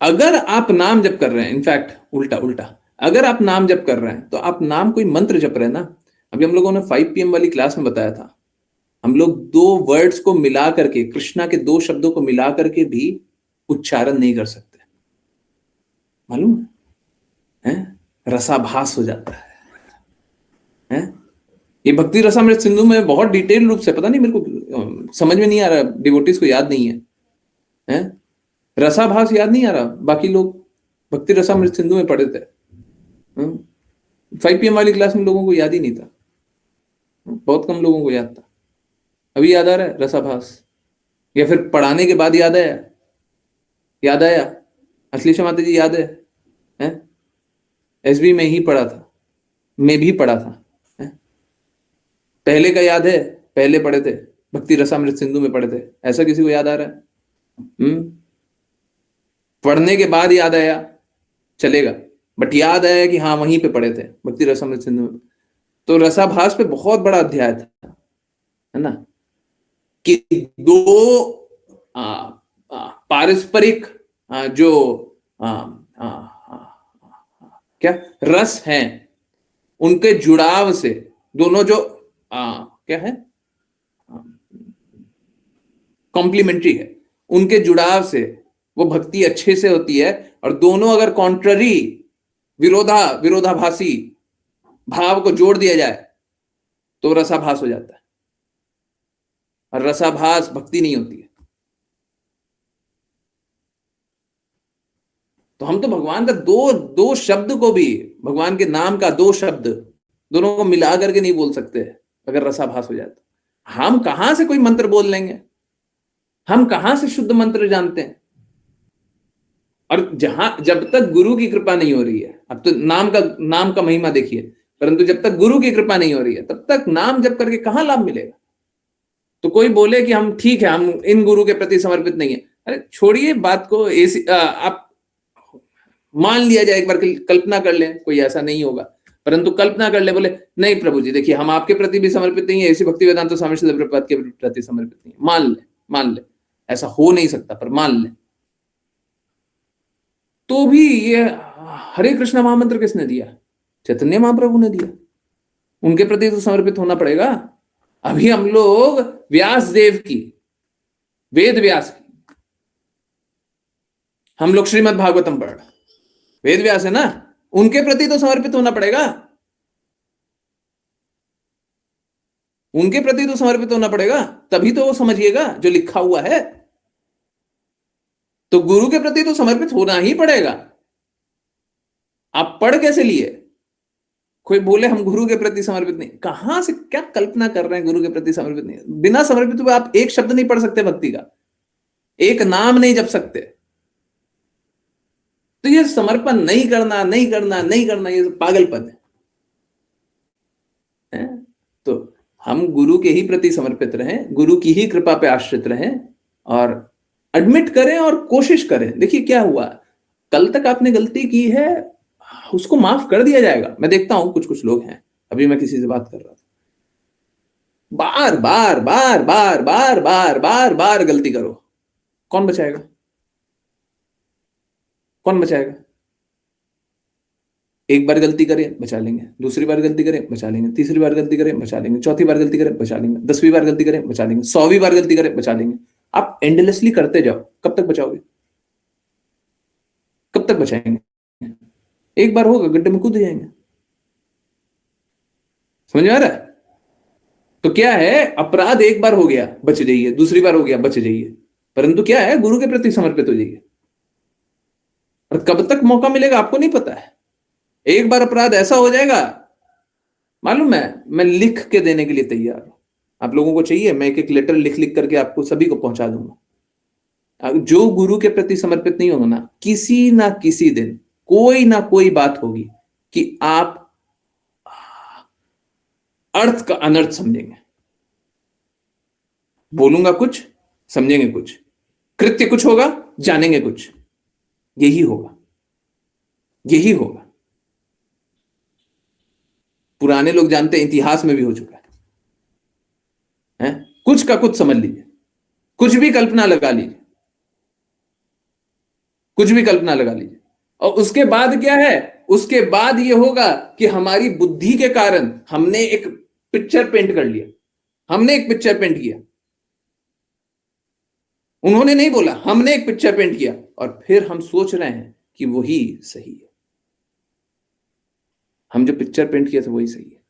अगर आप नाम जप कर रहे हैं, इनफैक्ट उल्टा उल्टा, अगर आप नाम जप कर रहे हैं तो आप नाम कोई मंत्र जप रहे हैं ना। अभी हम लोगों ने 5 PM वाली क्लास में बताया था, हम लोग 2 वर्ड्स को मिला करके, कृष्णा के 2 शब्दों को मिला करके भी उच्चारण नहीं कर सकते, मालूम है? रसाभास हो जाता है? ये भक्ति रसामृत सिंधु में बहुत डिटेल रूप से, पता नहीं मेरे को समझ में नहीं आ रहा, डिवोटीज को याद नहीं है? रसाभास याद नहीं आ रहा? बाकी लोग भक्ति रसामृत सिंधु में पढ़े थे, 5 PM वाली क्लास में लोगों को याद ही नहीं था, बहुत कम लोगों को याद था। अभी याद आ रहा है रसाभास? या फिर पढ़ाने के बाद याद आया? याद आया? अश्लीषा माता जी याद है? SB में ही पढ़ा था, मैं भी पढ़ा था, पहले का याद है? पहले पढ़े थे, भक्ति रसामृत सिंधु में पढ़े थे, ऐसा किसी को याद आ रहा है? पढ़ने के बाद याद आया चलेगा, बट याद आया कि हाँ वहीं पे पढ़े थे भक्ति रसामृत सिंधु में। तो रसाभास पे बहुत बड़ा अध्याय था, है ना, कि 2 पारस्परिक जो क्या रस हैं, उनके जुड़ाव से, दोनों जो क्या है, कॉम्प्लीमेंट्री है, उनके जुड़ाव से वो भक्ति अच्छे से होती है। और दोनों अगर कॉन्ट्ररी, विरोधाभासी भाव को जोड़ दिया जाए तो रसाभास हो जाता है, और रसाभास भक्ति नहीं होती है। तो हम तो भगवान का दो शब्द को भी, भगवान के नाम का 2 शब्द, दोनों को मिला करके नहीं बोल सकते अगर रसाभास हो जाए तो। हम कहां से कोई मंत्र बोल लेंगे, हम कहां से शुद्ध मंत्र जानते हैं? और जब तक गुरु की कृपा नहीं हो रही है, अब तो नाम का महिमा देखिए, परंतु जब तक गुरु की कृपा नहीं हो रही है तब तक नाम जप करके कहां लाभ मिलेगा? तो कोई बोले कि हम ठीक है, हम इन गुरु के प्रति समर्पित नहीं है, अरे छोड़िए बात को। आप मान लिया जाए, एक बार कल्पना कर ले, कोई ऐसा नहीं होगा, परंतु कल्पना कर ले, बोले नहीं प्रभु जी देखिए हम आपके प्रति भी समर्पित नहीं है, ऐसी भक्ति वेदांत स्वामी श्रील प्रभुपाद के प्रति समर्पित नहीं है, मान ले ऐसा हो नहीं सकता, पर मान ले, तो भी ये हरे कृष्ण महामंत्र किसने दिया? चैतन्य महाप्रभु ने दिया, उनके प्रति तो समर्पित होना पड़ेगा। अभी हम लोग व्यास देव की, वेद व्यास की, हम लोग श्रीमद् भागवतम पढ़, वेद व्यास है ना, उनके प्रति तो समर्पित होना पड़ेगा। उनके प्रति तो समर्पित होना पड़ेगा, तभी तो वो समझिएगा जो लिखा हुआ है। तो गुरु के प्रति तो समर्पित होना ही पड़ेगा। आप पढ़ कैसे लिए? कोई बोले हम गुरु के प्रति समर्पित नहीं, कहां से क्या कल्पना कर रहे हैं? गुरु के प्रति समर्पित नहीं, बिना समर्पित हुए आप एक शब्द नहीं पढ़ सकते भक्ति का, एक नाम नहीं जप सकते। तो ये समर्पण नहीं करना, नहीं करना, नहीं करना, ये पागलपन है। तो हम गुरु के ही प्रति समर्पित रहें, गुरु की ही कृपा पे आश्रित रहें और एडमिट करें और कोशिश करें। देखिए क्या हुआ, कल तक आपने गलती की है, उसको माफ कर दिया जाएगा। मैं देखता हूं कुछ लोग हैं, अभी मैं किसी से बात कर रहा था, बार बार बार बार बार बार बार बार गलती करो, कौन बचाएगा? कौन बचाएगा? एक बार गलती करें बचा लेंगे, दूसरी बार गलती करें बचा लेंगे, तीसरी बार गलती करें बचा लेंगे, चौथी बार गलती करें बचा लेंगे, 10वीं बार गलती करें बचा लेंगे, 100वीं बार गलती करें बचा लेंगे। आप एंडलेसली करते जाओ, कब तक बचाओगे? कब तक बचाएंगे? एक बार होगा गड्ढे में कूद जाएंगे। समझ में आ रहा है? तो क्या है, अपराध एक बार हो गया बच जाइए, दूसरी बार हो गया बच जाइए, परंतु क्या है, गुरु के प्रति समर्पित हो जाइए। और कब तक मौका मिलेगा आपको नहीं पता है। एक बार अपराध ऐसा हो जाएगा, मालूम है, मैं लिख के देने के लिए तैयार हूं। आप लोगों को चाहिए, मैं एक लेटर लिख लिख करके आपको सभी को पहुंचा दूंगा। जो गुरु के प्रति समर्पित नहीं होगा ना, किसी ना किसी दिन कोई ना कोई बात होगी कि आप अर्थ का अनर्थ समझेंगे। बोलूंगा कुछ, समझेंगे कुछ, कृत्य कुछ होगा, जानेंगे कुछ। यही होगा, यही होगा। पुराने लोग जानते हैं, इतिहास में भी हो चुका है। कुछ का कुछ समझ लीजिए, कुछ भी कल्पना लगा लीजिए, कुछ भी कल्पना लगा लीजिए। और उसके बाद क्या है, उसके बाद यह होगा कि हमारी बुद्धि के कारण हमने एक पिक्चर पेंट कर लिया, हमने एक पिक्चर पेंट किया। उन्होंने नहीं बोला, हमने एक पिक्चर पेंट किया, और फिर हम सोच रहे हैं कि वही सही है। हम जो पिक्चर पेंट किया था वही सही है।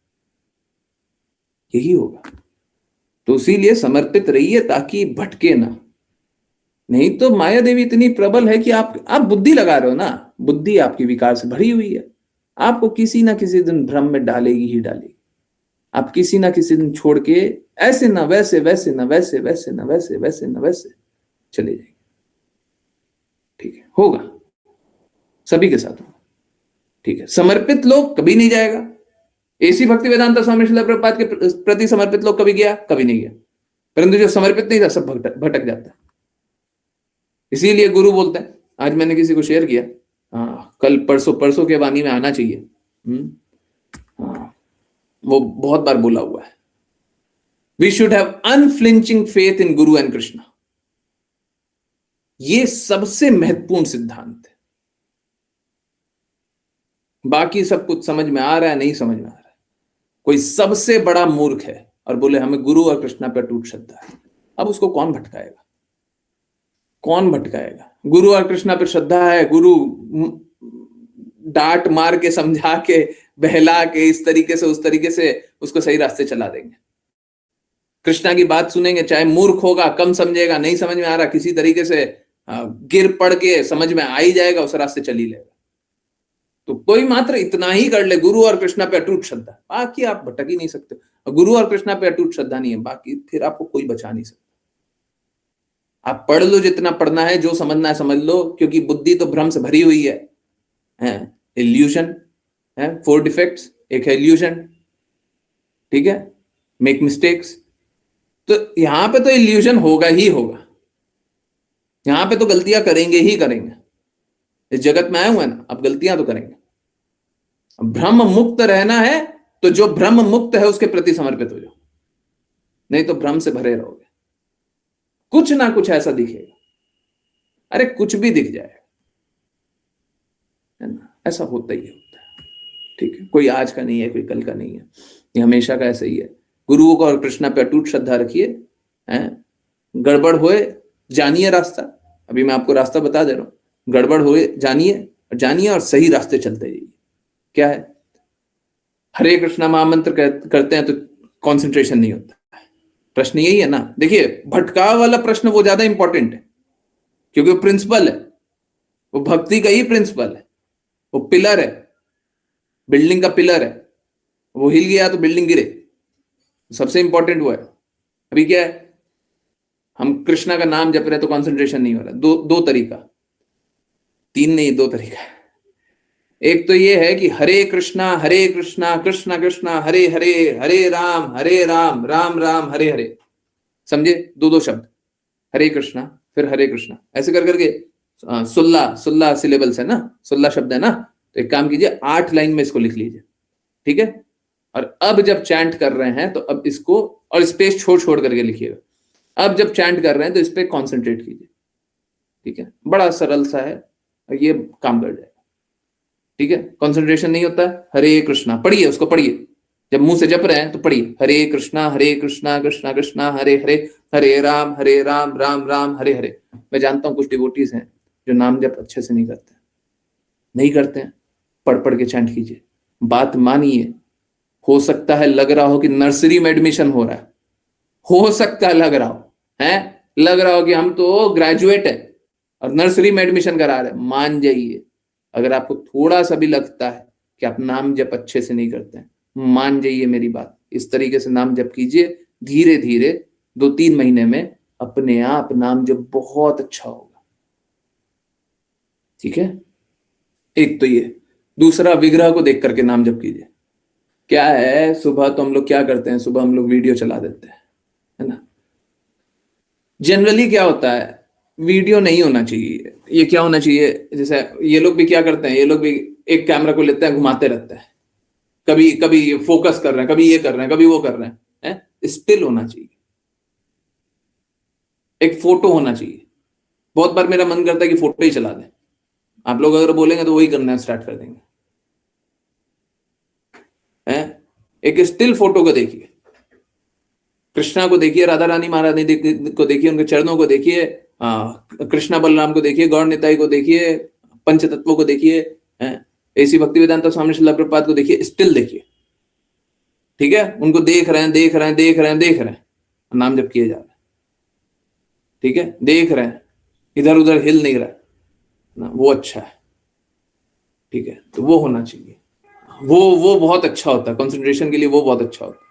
यही होगा। तो इसीलिए समर्पित रहिए ताकि भटके ना। नहीं तो माया देवी इतनी प्रबल है कि आप बुद्धि लगा रहे हो ना, बुद्धि आपकी विकार से भरी हुई है, आपको किसी ना किसी दिन भ्रम में डालेगी ही डालेगी। आप किसी ना किसी दिन छोड़ के ऐसे ना वैसे, वैसे ना वैसे, वैसे ना वैसे, वैसे ना वैसे चले जाएंगे। ठीक है, होगा, सभी के साथ होगा। ठीक है, समर्पित लोग कभी नहीं जाएगा। ऐसी भक्ति वेदांत स्वामी श्रील प्रभुपाद के प्रति समर्पित लोग कभी गया? कभी नहीं गया। परंतु जो समर्पित नहीं था सब भटक जाता है। इसीलिए गुरु बोलते हैं, आज मैंने किसी को शेयर किया, कल परसों के वाणी में आना चाहिए। वो बहुत बार बोला हुआ है, we should have unflinching faith in guru and Krishna. ये सबसे महत्वपूर्ण सिद्धांत है। बाकी सब कुछ समझ में आ रहा है, नहीं समझ में आ रहा है। कोई सबसे बड़ा मूर्ख है और बोले हमें गुरु और कृष्णा पर टूट श्रद्धा है, अब उसको कौन भटकाएगा? कौन भटकाएगा? गुरु और कृष्णा पर श्रद्धा है, गुरु डांट मार के, समझा के, बहला के, इस तरीके से उस तरीके से उसको सही रास्ते चला देंगे। कृष्णा की बात सुनेंगे, चाहे मूर्ख होगा, कम समझेगा, नहीं समझ में आ रहा, किसी तरीके से गिर पड़ के समझ में आ ही जाएगा, उस रास्ते चल ही लेगा। तो कोई मात्र इतना ही कर ले, गुरु और कृष्णा पे अटूट श्रद्धा, बाकी आप भटक ही नहीं सकते। गुरु और कृष्णा पे अटूट श्रद्धा नहीं है, बाकी फिर आपको कोई बचा नहीं सकता। आप पढ़ लो जितना पढ़ना है, जो समझना है समझ लो, क्योंकि बुद्धि तो भ्रम से भरी हुई है, इल्यूशन है, 4 डिफेक्ट्स, एक है इल्यूशन, ठीक है, मेक मिस्टेक्स। तो यहां पे तो इल्यूशन होगा ही होगा, यहां पे तो गलतियां करेंगे ही करेंगे। इस जगत में आए हुए ना, अब गलतियां तो करेंगे। भ्रम मुक्त रहना है तो जो भ्रम मुक्त है उसके प्रति समर्पित हो जाओ, नहीं तो भ्रम से भरे रहोगे। कुछ ना कुछ ऐसा दिखेगा, अरे कुछ भी दिख जाएगा, है ना, ऐसा होता ही होता है। ठीक है, कोई आज का नहीं है, कोई कल का नहीं है, ये हमेशा का ऐसा ही है। गुरुओं को और कृष्णा पे अटूट श्रद्धा रखिए, गड़बड़ होए जानिए रास्ता। अभी मैं आपको रास्ता बता दे रहा हूं, गड़बड़ होए जानिए और सही रास्ते चलते जाइए। क्या है, हरे कृष्णा महामंत्र करते हैं तो कंसंट्रेशन नहीं होता। प्रश्न यही है ना। देखिए भटकाव वाला प्रश्न वो ज्यादा इंपॉर्टेंट है, क्योंकि वो प्रिंसिपल है, वो भक्ति का ही प्रिंसिपल है, वो पिलर है, बिल्डिंग का पिलर है। वो हिल गया तो बिल्डिंग गिरे, सबसे इंपॉर्टेंट वो है। अभी क्या है, हम कृष्णा का नाम जप रहे हैं तो कंसंट्रेशन नहीं हो रहा। दो तरीका, तीन नहीं, दो तरीका। एक तो ये है कि हरे कृष्णा कृष्णा कृष्णा हरे हरे, हरे राम राम राम हरे हरे। समझे, दो शब्द, हरे कृष्णा फिर हरे कृष्णा, ऐसे कर करके 16 सिलेबल्स है ना, 16 शब्द है ना। तो एक काम कीजिए, 8 लाइन में इसको लिख लीजिए, ठीक है। और अब जब चैंट कर रहे हैं तो अब इसको, और स्पेस छोड़ छोड़ करके लिखिएगा। अब जब चैंट कर रहे हैं तो इस पे कॉन्सेंट्रेट कीजिए, ठीक है। बड़ा सरल सा है, ये काम कर जाएगा, ठीक है। कंसंट्रेशन नहीं होता है। हरे कृष्णा पढ़िए, उसको पढ़िए, जब मुंह से जप रहे हैं तो पढ़िए, हरे कृष्णा कृष्णा कृष्णा हरे हरे, हरे राम राम राम हरे हरे। मैं जानता हूं कुछ डिवोटीज हैं जो नाम जप अच्छे से नहीं करते हैं। पढ़ पढ़ के चैंट कीजिए, बात मानिए। हो सकता है लग रहा हो कि नर्सरी में एडमिशन हो रहा है, हो सकता है लग रहा हो कि हम तो ग्रेजुएट है और नर्सरी में एडमिशन करा रहे हैं। मान जाइए, अगर आपको थोड़ा सा भी लगता है कि आप नाम जप अच्छे से नहीं करते हैं, मान जाइए मेरी बात। इस तरीके से नाम जप कीजिए, धीरे धीरे 2-3 महीने में अपने आप नाम जप बहुत अच्छा होगा, ठीक है। एक तो ये, दूसरा विग्रह को देख करके नाम जप कीजिए। क्या है, सुबह तो हम लोग क्या करते हैं, सुबह हम लोग वीडियो चला देते हैं, है ना। जनरली क्या होता है, वीडियो नहीं होना चाहिए। ये क्या होना चाहिए, जैसे ये लोग भी क्या करते हैं, ये लोग भी एक कैमरा को लेते हैं, घुमाते रहते हैं, कभी फोकस कर रहे हैं, कभी ये कर रहे हैं, कभी वो कर रहे हैं। स्टिल होना चाहिए, एक फोटो होना चाहिए। बहुत बार मेरा मन करता है कि फोटो ही चला दें। आप लोग अगर बोलेंगे तो वही करना स्टार्ट कर देंगे। एक स्टिल फोटो को देखिए, कृष्णा को देखिए, राधा रानी महारानी को देखिए, उनके चरणों को देखिए, कृष्णा बलराम को देखिए, गौर निताई को देखिए, पंच तत्वों को देखिए, ऐसी भक्ति वेदांता स्वामी श्रील प्रभुपाद को देखिए, स्टिल देखिए, ठीक है। उनको देख रहे हैं, नाम जप किए जा रहे हैं, ठीक है। देख रहे हैं, इधर उधर हिल नहीं रहा ना, वो अच्छा है, ठीक है। तो वो होना चाहिए, वो बहुत अच्छा होता है कंसंट्रेशन के लिए, वो बहुत अच्छा होता है।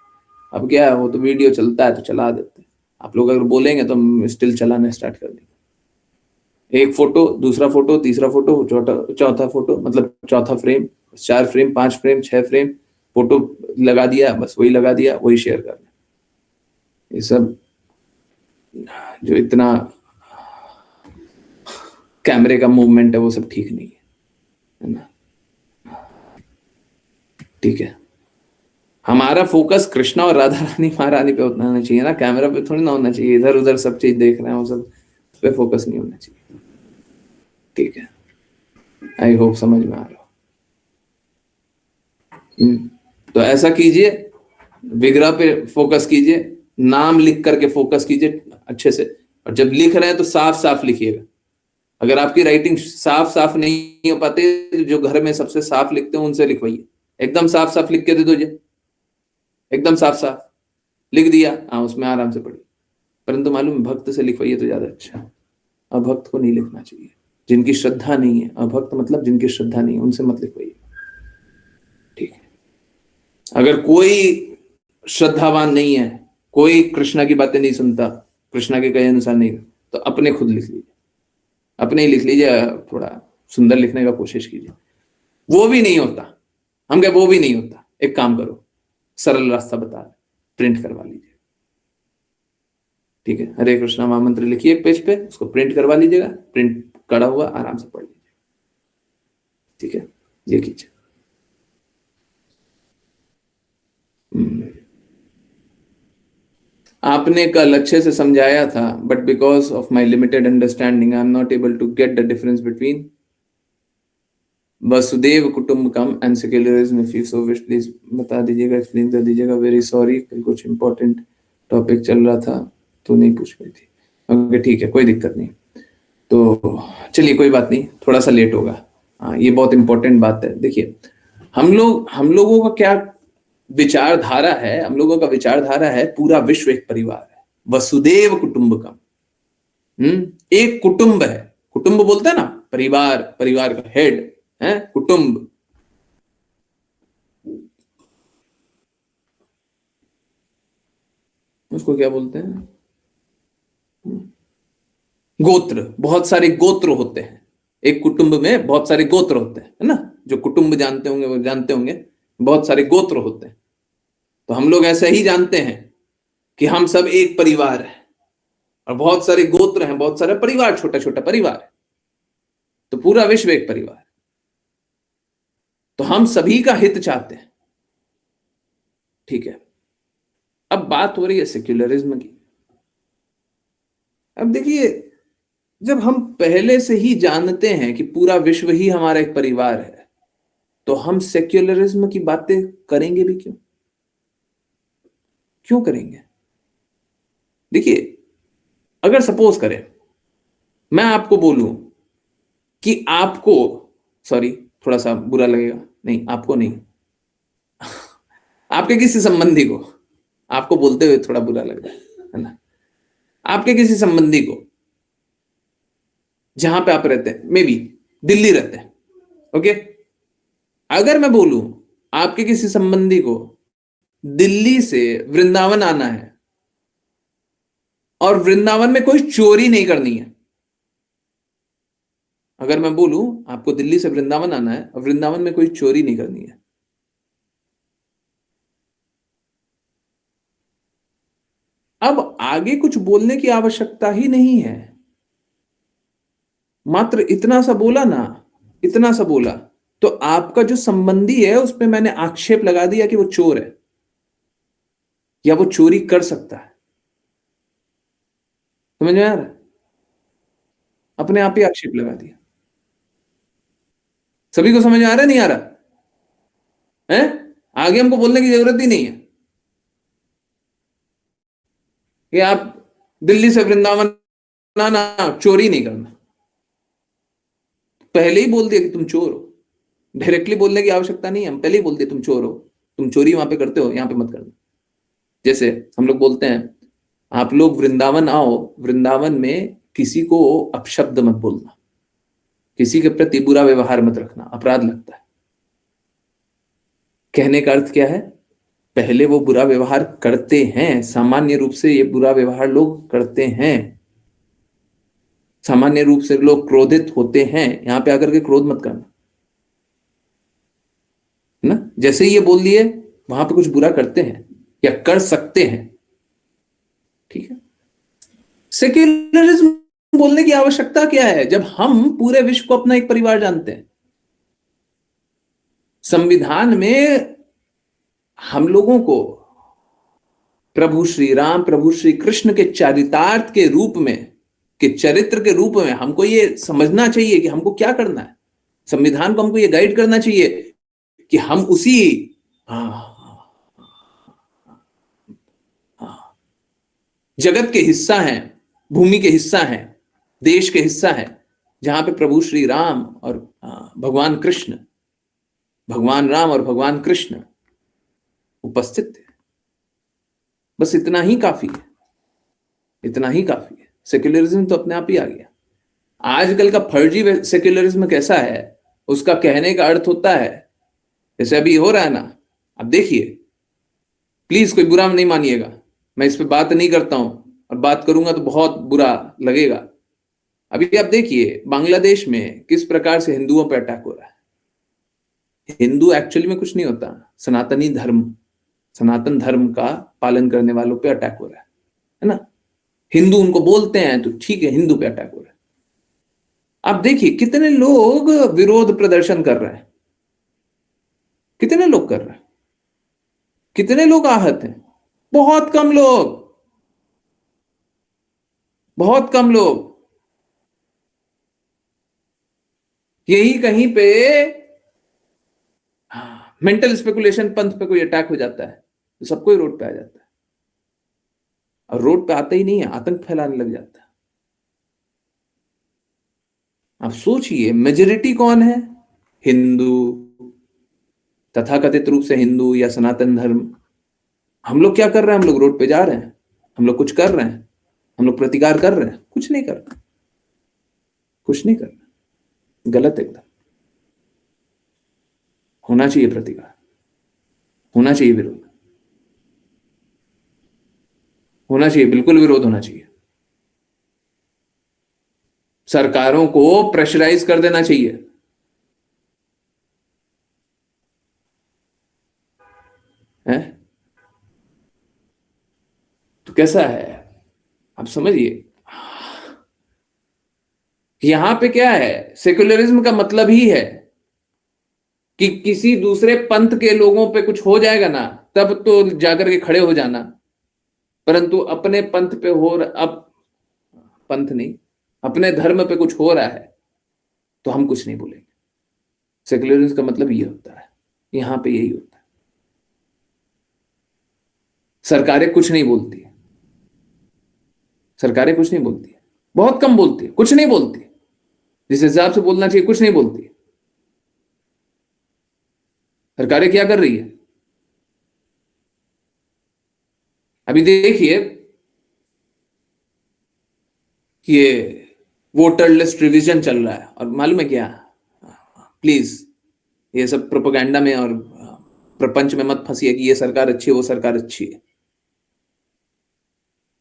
अब क्या है, वो तो वीडियो चलता है तो चला देते हैं। आप लोग अगर बोलेंगे तो हम स्टिल चलाना स्टार्ट कर देंगे। एक फोटो, दूसरा फोटो, तीसरा फोटो, चौथा फोटो, मतलब चौथा frame, 4 frame, 5 frame, 6 frame, photo लगा दिया, बस वही लगा दिया, वही शेयर करना। ये सब जो इतना कैमरे का मूवमेंट है वो सब ठीक नहीं है ना, ठीक है। हमारा फोकस कृष्णा और राधा रानी महारानी पे होना चाहिए ना, कैमरा पे थोड़ी ना होना चाहिए। इधर उधर सब चीज देख रहे हैं, वो सब उस पे फोकस नहीं होना चाहिए, ठीक है। आई होप समझ में आ रहा हो। तो ऐसा कीजिए, विग्रह पे फोकस कीजिए, नाम लिख करके फोकस कीजिए अच्छे से। और जब लिख रहे हैं तो साफ साफ लिखिएगा। अगर आपकी राइटिंग साफ साफ नहीं हो पाती, तो जो घर में सबसे साफ लिखते हैं उनसे लिखवाइए। एकदम साफ साफ लिख के दे दो, एकदम साफ साफ लिख दिया, हाँ, उसमें आराम से पढ़िए। परंतु मालूम, भक्त से लिखवाइए तो ज्यादा अच्छा। अभक्त को नहीं लिखना चाहिए, जिनकी श्रद्धा नहीं है। अभक्त मतलब जिनकी श्रद्धा नहीं है, उनसे मत लिखवाइए, ठीक है। अगर कोई श्रद्धावान नहीं है, कोई कृष्णा की बातें नहीं सुनता, कृष्णा के कहे अनुसार नहीं, तो अपने खुद लिख लीजिए, अपने ही लिख लीजिए। थोड़ा सुंदर लिखने का कोशिश कीजिए। वो भी नहीं होता, हम क्या, वो भी नहीं होता, एक काम करो, सरल रास्ता बता रहे, प्रिंट करवा लीजिए, ठीक है। हरे कृष्णा महामंत्र लिखिए एक पेज पे, उसको प्रिंट करवा लीजिएगा, प्रिंट करा हुआ, आराम से पढ़ लीजिए, ठीक है। ये कीजिए। आपने कल अच्छे से समझाया था, but because of my limited understanding I am not able to get the difference between वसुदेव कुटुंबकम and secularism. If you so wish please बता दीजिएगा, एक्सप्लेन कर दीजिएगा। वेरी सॉरी, कल कुछ इंपॉर्टेंट टॉपिक चल रहा था तो नहीं पूछ पाई थी। ओके, ठीक है, कोई दिक्कत नहीं। तो चलिए, कोई बात नहीं, थोड़ा सा लेट होगा। हाँ, ये बहुत इंपॉर्टेंट बात है। देखिए, हम लोगों का क्या विचारधारा है, हम लोगों का विचारधारा है पूरा विश्व एक परिवार है, वसुदेव कुटुंबकम। एक कुटुंब है, कुटुंब बोलते हैं ना, परिवार, परिवार का हेड है कुटुंब। उसको क्या बोलते हैं? गोत्र। बहुत सारे गोत्र होते हैं एक कुटुंब में, बहुत सारे गोत्र होते हैं, है ना? जो कुटुंब जानते होंगे वो जानते होंगे, बहुत सारे गोत्र होते हैं। तो हम लोग ऐसा ही जानते हैं कि हम सब एक परिवार है, और बहुत सारे गोत्र हैं, बहुत सारा परिवार, छोटा छोटा परिवार है, तो पूरा विश्व एक परिवार है। तो हम सभी का हित चाहते हैं, ठीक है। अब बात हो रही है सेक्युलरिज्म की। अब देखिए, जब हम पहले से ही जानते हैं कि पूरा विश्व ही हमारा एक परिवार है, तो हम सेक्युलरिज्म की बातें करेंगे भी क्यों? क्यों करेंगे? देखिए, अगर सपोज करें मैं आपको बोलूं कि आपको, सॉरी थोड़ा सा बुरा लगेगा, नहीं आपको नहीं, आपके किसी संबंधी को, आपको बोलते हुए थोड़ा बुरा लग रहा है ना, आपके किसी संबंधी को, जहां पे आप रहते हैं, मे बी दिल्ली रहते हैं, ओके, अगर मैं बोलूं आपके किसी संबंधी को दिल्ली से वृंदावन आना है और वृंदावन में कोई चोरी नहीं करनी है, अगर मैं बोलूं आपको दिल्ली से वृंदावन आना है और वृंदावन में कोई चोरी नहीं करनी है, अब आगे कुछ बोलने की आवश्यकता ही नहीं है। मात्र इतना सा बोला ना, इतना सा बोला, तो आपका जो संबंधी है उस पे मैंने आक्षेप लगा दिया कि वो चोर है या वो चोरी कर सकता है। समझ में आ रहा है? अपने आप ही आक्षेप लगा दिया। सभी को समझ आ रहा है, नहीं आ रहा है? आगे हमको बोलने की जरूरत ही नहीं है कि आप दिल्ली से वृंदावन आना, चोरी नहीं करना। पहले ही बोल दिया कि तुम चोर हो, डायरेक्टली बोलने की आवश्यकता नहीं है, हम पहले ही बोल दिए तुम चोर हो, तुम चोरी वहां पे करते हो, यहां पे मत करना। जैसे हम लोग बोलते हैं आप लोग वृंदावन आओ, वृंदावन में किसी को अपशब्द मत बोलना, किसी के प्रति बुरा व्यवहार मत रखना, अपराध लगता है। कहने का अर्थ क्या है? पहले वो बुरा व्यवहार करते हैं, सामान्य रूप से ये बुरा व्यवहार लोग करते हैं, सामान्य रूप से लोग क्रोधित होते हैं, यहां पे आकर के क्रोध मत करना, है ना? जैसे ही ये बोल दिए वहां पे कुछ बुरा करते हैं या कर सकते हैं, ठीक है। सेक्युलरिज्म बोलने की आवश्यकता क्या है जब हम पूरे विश्व को अपना एक परिवार जानते हैं? संविधान में हम लोगों को प्रभु श्री राम, प्रभु श्री कृष्ण के चरितार्थ के रूप में, के चरित्र के रूप में हमको ये समझना चाहिए कि हमको क्या करना है। संविधान को हमको ये गाइड करना चाहिए कि हम उसी जगत के हिस्सा हैं, भूमि के हिस्सा हैं, देश के हिस्सा हैं, जहां पे प्रभु श्री राम और भगवान कृष्ण, भगवान राम और भगवान कृष्ण उपस्थित थे। बस इतना ही काफी है, इतना ही काफी है। सेक्युलरिज्म तो अपने आप ही आ गया। आजकल का फर्जी सेक्युलरिज्म कैसा है, उसका कहने का अर्थ होता है, जैसे अभी हो रहा है ना, अब देखिए, प्लीज कोई बुरा नहीं मानिएगा, मैं इस पे बात नहीं करता हूं, और बात करूंगा तो बहुत बुरा लगेगा। अभी आप देखिए बांग्लादेश में किस प्रकार से हिंदुओं पर अटैक हो रहा है। हिंदू एक्चुअली में कुछ नहीं होता, सनातनी धर्म, सनातन धर्म का पालन करने वालों पे अटैक हो रहा है ना? हिंदू उनको बोलते हैं तो ठीक है, हिंदू पे अटैक हो रहा है। आप देखिए कितने लोग विरोध प्रदर्शन कर रहे हैं, कितने लोग कर रहे हैं, कितने लोग आहत हैं? बहुत कम लोग, बहुत कम लोग। यही कहीं पे मेंटल स्पेकुलेशन पंथ पे कोई अटैक हो जाता है तो सबको ही रोड पे आ जाता है, और रोड पे आते ही नहीं है, आतंक फैलाने लग जाता है। आप सोचिए मेजॉरिटी कौन है? हिंदू, तथाकथित रूप से हिंदू या सनातन धर्म, हम लोग क्या कर रहे हैं? हम लोग रोड पे जा रहे हैं, हम लोग कुछ कर रहे हैं, हम लोग प्रतिकार कर रहे हैं? कुछ नहीं कर रहे, कुछ नहीं कर रहे। गलत एकदम। होना चाहिए प्रतिकार, होना चाहिए विरोध, होना चाहिए, बिल्कुल विरोध होना चाहिए। सरकारों को प्रेशराइज कर देना चाहिए। है तो कैसा है आप समझिए। यहां पे क्या है, सेक्युलरिज्म का मतलब ही है कि किसी दूसरे पंथ के लोगों पे कुछ हो जाएगा ना, तब तो जाकर के खड़े हो जाना, परंतु अपने पंथ पे हो अब पंथ नहीं, अपने धर्म पे कुछ हो रहा है तो हम कुछ नहीं बोलेंगे। सेक्युलरिज्म का मतलब ये होता है, यहां पे यही होता है। सरकारें कुछ नहीं बोलती, सरकारें कुछ नहीं बोलती, बहुत कम बोलती, कुछ नहीं बोलती, जिस हिसाब से बोलना चाहिए कुछ नहीं बोलती। सरकारें क्या कर रही है? अभी देखिए, ये वोटर लिस्ट रिवीजन चल रहा है, और मालूम है क्या, प्लीज ये सब प्रोपेगेंडा में और प्रपंच में मत फंसिए कि ये सरकार अच्छी है वो सरकार अच्छी है।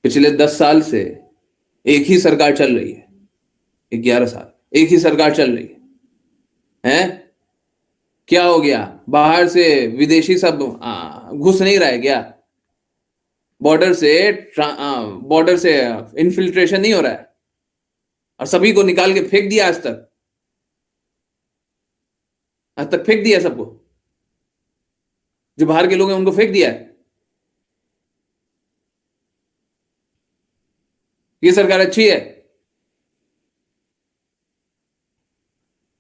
पिछले 10 साल से एक ही सरकार चल रही है, 11 साल एक ही सरकार चल रही है। क्या हो गया? बाहर से विदेशी सब घुस नहीं रहा है क्या? बॉर्डर से इन्फिल्ट्रेशन नहीं हो रहा है? और सभी को निकाल के फेंक दिया, आज तक फेंक दिया सबको, जो बाहर के लोग हैं उनको फेंक दिया है। ये सरकार अच्छी है?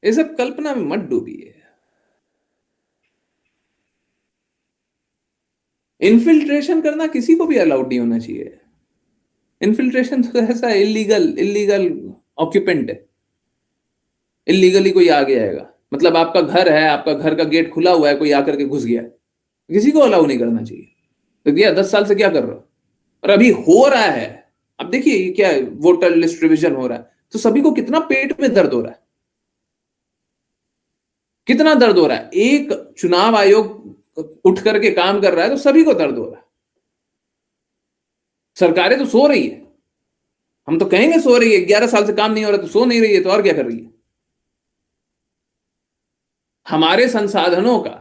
ये सब कल्पना में मत डूबिए। इन्फिल्ट्रेशन करना किसी को भी अलाउड नहीं होना चाहिए। इन्फिल्ट्रेशन तो ऐसा इलीगल ऑक्यूपेंट है, इलीगली कोई आ गया आएगा, मतलब आपका घर है, आपका घर का गेट खुला हुआ है, कोई आकर के घुस गया, किसी को अलाउ नहीं करना चाहिए। तो क्या 10 साल से क्या कर रहा हो? और अभी हो रहा है, अब देखिए ये क्या है, वोटर लिस्ट रिवीजन हो रहा है, तो सभी को कितना पेट में दर्द हो रहा है, कितना दर्द हो रहा है। एक चुनाव आयोग उठ करके काम कर रहा है तो सभी को दर्द हो रहा है। सरकारें तो सो रही है, हम तो कहेंगे सो रही है, 11 साल से काम नहीं हो रहा तो सो नहीं रही है, तो और क्या कर रही है? हमारे संसाधनों का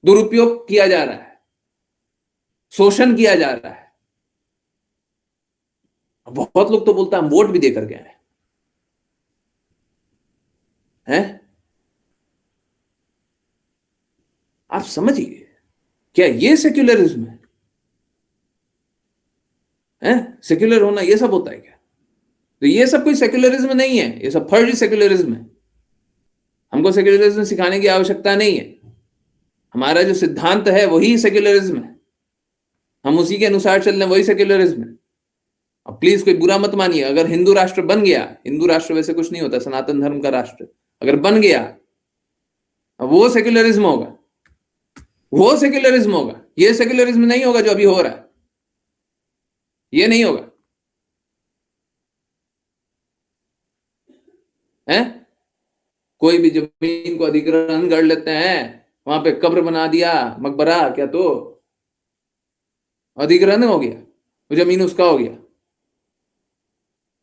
दुरुपयोग किया जा रहा है, शोषण किया जा रहा है। बहुत लोग तो बोलता है हम वोट भी देकर गए हैं। आप समझिए, क्या ये सेक्युलरिज्म है? सेक्युलर होना ये सब होता है क्या? तो ये सब कोई सेक्युलरिज्म नहीं है, ये सब फर्जी सेक्युलरिज्म है। हमको सेक्युलरिज्म सिखाने की आवश्यकता नहीं है, हमारा जो सिद्धांत है वही सेक्युलरिज्म है, हम उसी के अनुसार चल रहे हैं, वही सेक्युलरिज्म है। अब प्लीज कोई बुरा मत मानिए, अगर हिंदू राष्ट्र बन गया, हिंदू राष्ट्र वैसे कुछ नहीं होता, सनातन धर्म का राष्ट्र अगर बन गया, वो सेक्युलरिज्म होगा, वो सेक्युलरिज्म होगा। ये सेक्युलरिज्म नहीं होगा जो अभी हो रहा है, ये नहीं होगा। है कोई भी जमीन को अधिग्रहण कर लेते हैं, वहां पे कब्र बना दिया, मकबरा, क्या तो अधिग्रहण हो गया, वो जमीन उसका हो गया,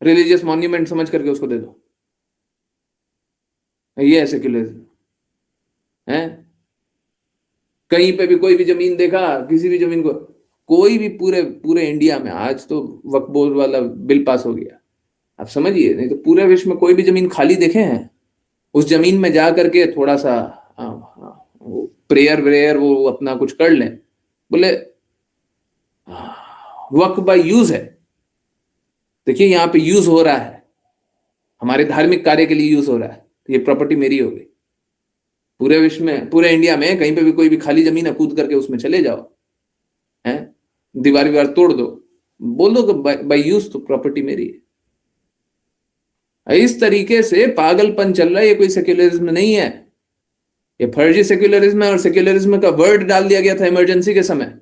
रिलीजियस मॉन्यूमेंट समझ करके उसको दे दो, ये है सेक्युलरिज्म। है कहीं पे भी कोई भी जमीन देखा, किसी भी जमीन को, कोई भी पूरे इंडिया में, आज तो वक्फ बोर्ड वाला बिल पास हो गया, आप समझिए, नहीं तो पूरे विश्व में कोई भी जमीन खाली देखे हैं? उस जमीन में जा करके थोड़ा सा प्रेयर वेयर वो अपना कुछ कर लें, बोले वक्फ बाय यूज है। देखिए यहाँ पे यूज हो रहा है, हमारे धार्मिक कार्य के लिए यूज हो रहा है, तो ये प्रॉपर्टी मेरी हो गई। पूरे विश्व में, पूरे इंडिया में कहीं पे भी कोई भी खाली जमीन है, कूद करके उसमें चले जाओ, हैं दीवार तोड़ दो, बोल दो बाय यूज तो प्रॉपर्टी मेरी है। इस तरीके से पागलपन चल रहा है, ये कोई सेक्युलरिज्म नहीं है। ये फर्जी सेक्युलरिज्म है, और सेक्युलरिज्म का वर्ड डाल दिया गया था इमरजेंसी के समय।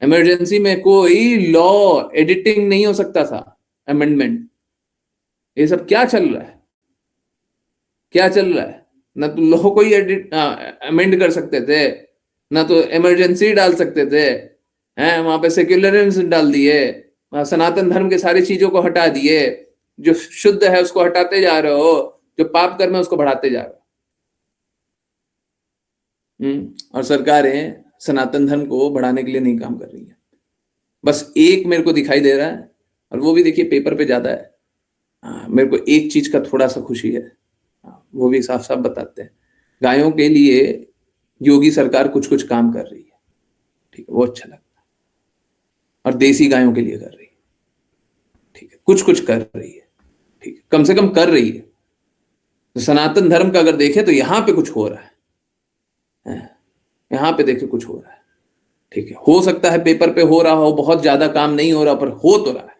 इमरजेंसी में कोई लॉ एडिटिंग नहीं हो सकता था, अमेंडमेंट। ये सब क्या चल रहा है, क्या चल रहा है? ना तो लॉ को ही एडिट अमेंड कर सकते थे, ना तो इमरजेंसी डाल सकते थे, हैं? वहां पे सेक्युलरिज्म डाल दिए, सनातन धर्म के सारी चीजों को हटा दिए, जो शुद्ध है उसको हटाते जा रहे हो, जो पाप कर्म है उसको बढ़ाते जा रहे हो। और सरकारें सनातन धर्म को बढ़ाने के लिए नहीं काम कर रही है। बस एक मेरे को दिखाई दे रहा है, और वो भी देखिए पेपर पे ज्यादा है। मेरे को एक चीज का थोड़ा सा खुशी है, वो भी साफ साफ बताते हैं। गायों के लिए योगी सरकार कुछ कुछ काम कर रही है, ठीक है, वो अच्छा लगता है। और देसी गायों के लिए कर रही है, ठीक है, कुछ कुछ कर रही है, ठीक है, कम से कम कर रही है। तो सनातन धर्म का अगर देखें तो यहां पे कुछ हो रहा है, यहां पे देखे कुछ हो रहा है, ठीक है। हो सकता है पेपर पे हो रहा हो, बहुत ज्यादा काम नहीं हो रहा, पर हो तो रहा है।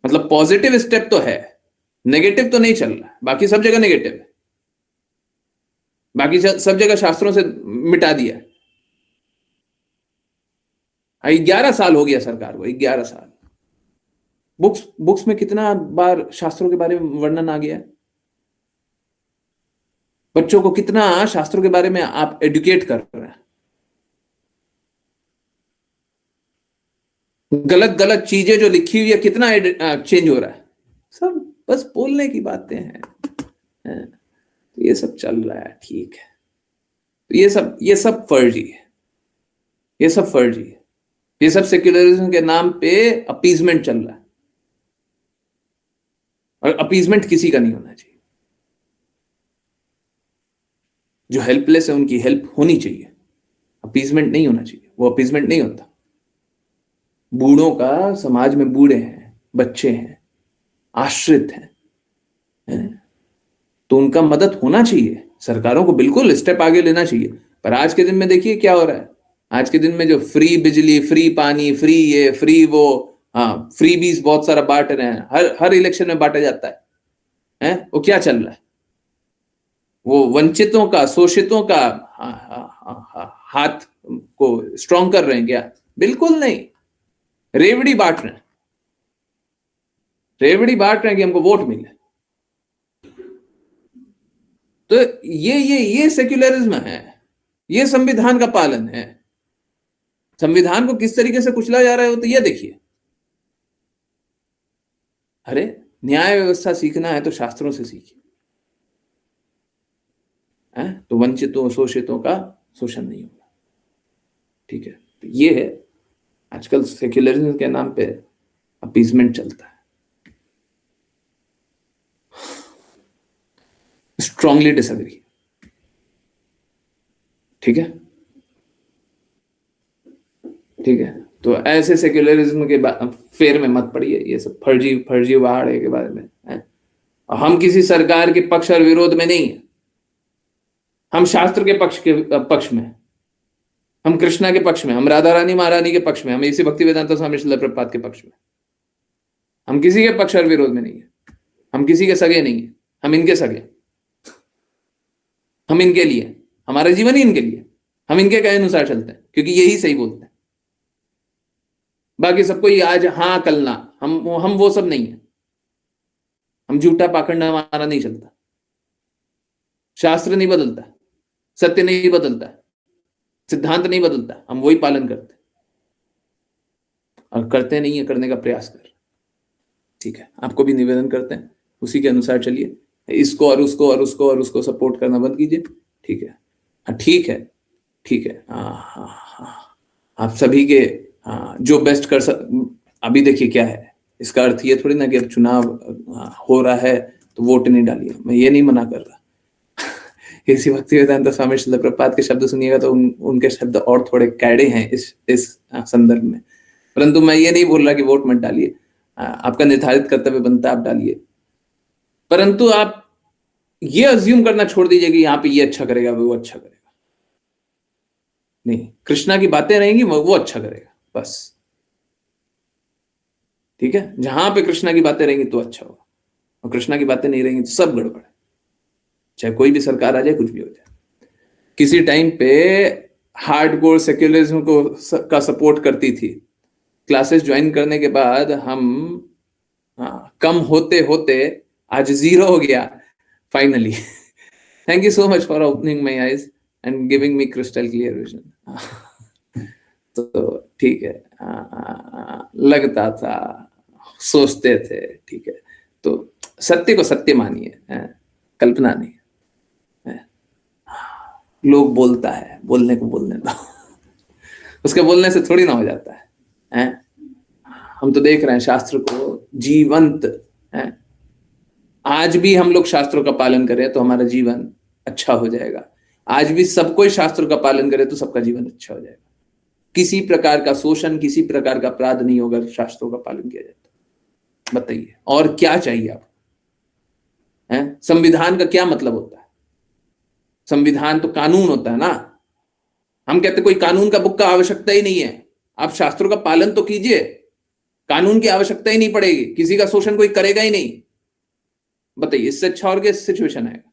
मतलब पॉजिटिव स्टेप तो है, नेगेटिव तो नहीं चल रहा है। बाकी सब जगह नेगेटिव है, बाकी सब जगह शास्त्रों से मिटा दिया। 11 साल हो गया सरकार को, 11 साल। बुक्स में कितना बार शास्त्रों के बारे में वर्णन आ गया है? बच्चों को कितना शास्त्रों के बारे में आप एडुकेट कर रहे हैं? गलत गलत चीजें जो लिखी हुई है, कितना चेंज हो रहा है? सब बस बोलने की बातें हैं, तो ये सब चल रहा है, ठीक है। तो ये सब फर्जी है, ये सब फर्जी है। ये सब सेक्युलरिज्म के नाम पे अपीजमेंट चल रहा है, और अपीजमेंट किसी का नहीं होना चाहिए। जो हेल्पलेस है उनकी हेल्प होनी चाहिए, अपीजमेंट नहीं होना चाहिए। वो अपीजमेंट नहीं होता। बूढ़ों का, समाज में बूढ़े हैं, बच्चे हैं, आश्रित हैं, तो उनका मदद होना चाहिए। सरकारों को बिल्कुल स्टेप आगे लेना चाहिए। पर आज के दिन में देखिए क्या हो रहा है। आज के दिन में जो फ्री बिजली, फ्री पानी, फ्री ये, फ्री वो, हाँ, फ्री बीज बहुत सारा बांट रहे हैं, हर इलेक्शन में बांटा जाता है, वो क्या चल रहा है? वो वंचितों का, शोषितों का हाथ को स्ट्रॉन्ग कर रहे हैं क्या? बिल्कुल नहीं। रेवड़ी बांट रहे हैं, रेवड़ी बांट रहे हैं कि हमको वोट मिले। तो ये सेक्युलरिज्म है, ये संविधान का पालन है। संविधान को किस तरीके से कुचला जा रहा है, वो तो ये देखिए। अरे न्याय व्यवस्था सीखना है तो शास्त्रों से सीखिए, तो वंचितों, शोषितों का शोषण नहीं होगा, ठीक है। तो ये है, आजकल सेक्युलरिज्म के नाम पे अपीजमेंट चलता है। स्ट्रांगली डिसएग्री, ठीक है, ठीक है। तो ऐसे सेक्युलरिज्म के फेर में मत पड़िए, ये सब फर्जी फर्जी वाड़े के बारे में है। और हम किसी सरकार के पक्ष और विरोध में नहीं है, हम शास्त्र के पक्ष में, हम कृष्णा के पक्ष में, हम राधा रानी महारानी के पक्ष में, हम इसी भक्ति वेदांत स्वामी श्रील प्रभुपाद के पक्ष में। हम किसी के पक्ष और विरोध में नहीं है, हम किसी के सगे नहीं है, हम इनके सगे, हम इनके लिए, हमारा जीवन ही इनके लिए, हम इनके कहे अनुसार चलते हैं, क्योंकि यही सही बोलते हैं। बाकी सबको ये आज हाँ कल ना, हम वो सब नहीं है। हम झूठा पाखंड हमारा नहीं चलता, शास्त्र नहीं बदलता, सत्य नहीं बदलता, सिद्धांत नहीं बदलता, हम वही पालन करते और करते नहीं है, करने का प्रयास कर, ठीक है। आपको भी निवेदन करते हैं उसी के अनुसार चलिए। इसको और उसको और उसको और उसको सपोर्ट करना बंद कीजिए, ठीक है। हाँ ठीक है, ठीक है। आप सभी के जो बेस्ट कर अभी देखिए क्या है, इसका अर्थ ये थोड़ी ना कि अब चुनाव हो रहा है तो वोट नहीं डालिए, मैं ये नहीं मना कर रहा। इसी भक्ति वेदांत स्वामी श्रील प्रभुपाद के शब्द सुनिएगा तो उनके शब्द और थोड़े कैड़े हैं इस संदर्भ में। परंतु मैं ये नहीं बोल रहा कि वोट मत डालिए, आपका निर्धारित कर्तव्य बनता है, आप डालिए। परंतु आप ये अज्यूम करना छोड़ दीजिए कि यहाँ पे ये अच्छा करेगा, वो अच्छा करेगा। नहीं, कृष्णा की बातें रहेंगी, वो अच्छा करेगा, बस, ठीक है। जहां पे कृष्णा की बातें रहेंगी तो अच्छा होगा, और कृष्णा की बातें नहीं रहेंगी तो सब गड़बड़ है, चाहे कोई भी सरकार आ जाए, कुछ भी हो जाए। किसी टाइम पे हार्डकोर सेक्युलरिज्म का सपोर्ट करती थी। क्लासेस ज्वाइन करने के बाद हम कम होते होते आज 0 हो गया finally. Thank you so much for opening my eyes and giving me crystal clear vision. तो ठीक है, लगता था, सोचते थे, ठीक है, तो सत्य को सत्य मानिए, कल्पना नहीं। लोग बोलता है, बोलने को बोलने दो, उसके बोलने से थोड़ी ना हो जाता है। हम तो देख रहे हैं शास्त्र को जीवंत है। आज भी हम लोग शास्त्रों का पालन करें तो हमारा जीवन अच्छा हो जाएगा। आज भी सब कोई शास्त्रों का पालन करे तो सबका जीवन अच्छा हो जाएगा। किसी प्रकार का शोषण, किसी प्रकार का अपराध नहीं होगा शास्त्रों का पालन किया जाए तो। बताइए और क्या चाहिए आपको? संविधान का क्या मतलब होता है? संविधान तो कानून होता है ना। हम कहते कोई कानून का बुक का आवश्यकता ही नहीं है, आप शास्त्रों का पालन तो कीजिए, कानून की आवश्यकता ही नहीं पड़ेगी, किसी का शोषण कोई करेगा ही नहीं। बताइए इससे अच्छा और क्या सिचुएशन आएगा?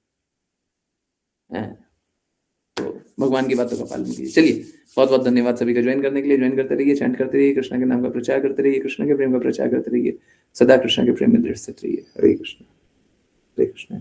तो भगवान की बातों का पालन कीजिए। चलिए, बहुत बहुत धन्यवाद सभी का ज्वाइन करने के लिए। ज्वाइन करते रहिए, चैंट करते रहिए, कृष्ण के नाम का प्रचार करते रहिए, कृष्ण के प्रेम का प्रचार करते रहिए, सदा कृष्ण के प्रेम में दृढ़ स्थित रहिए। हरे कृष्ण, हरे कृष्ण।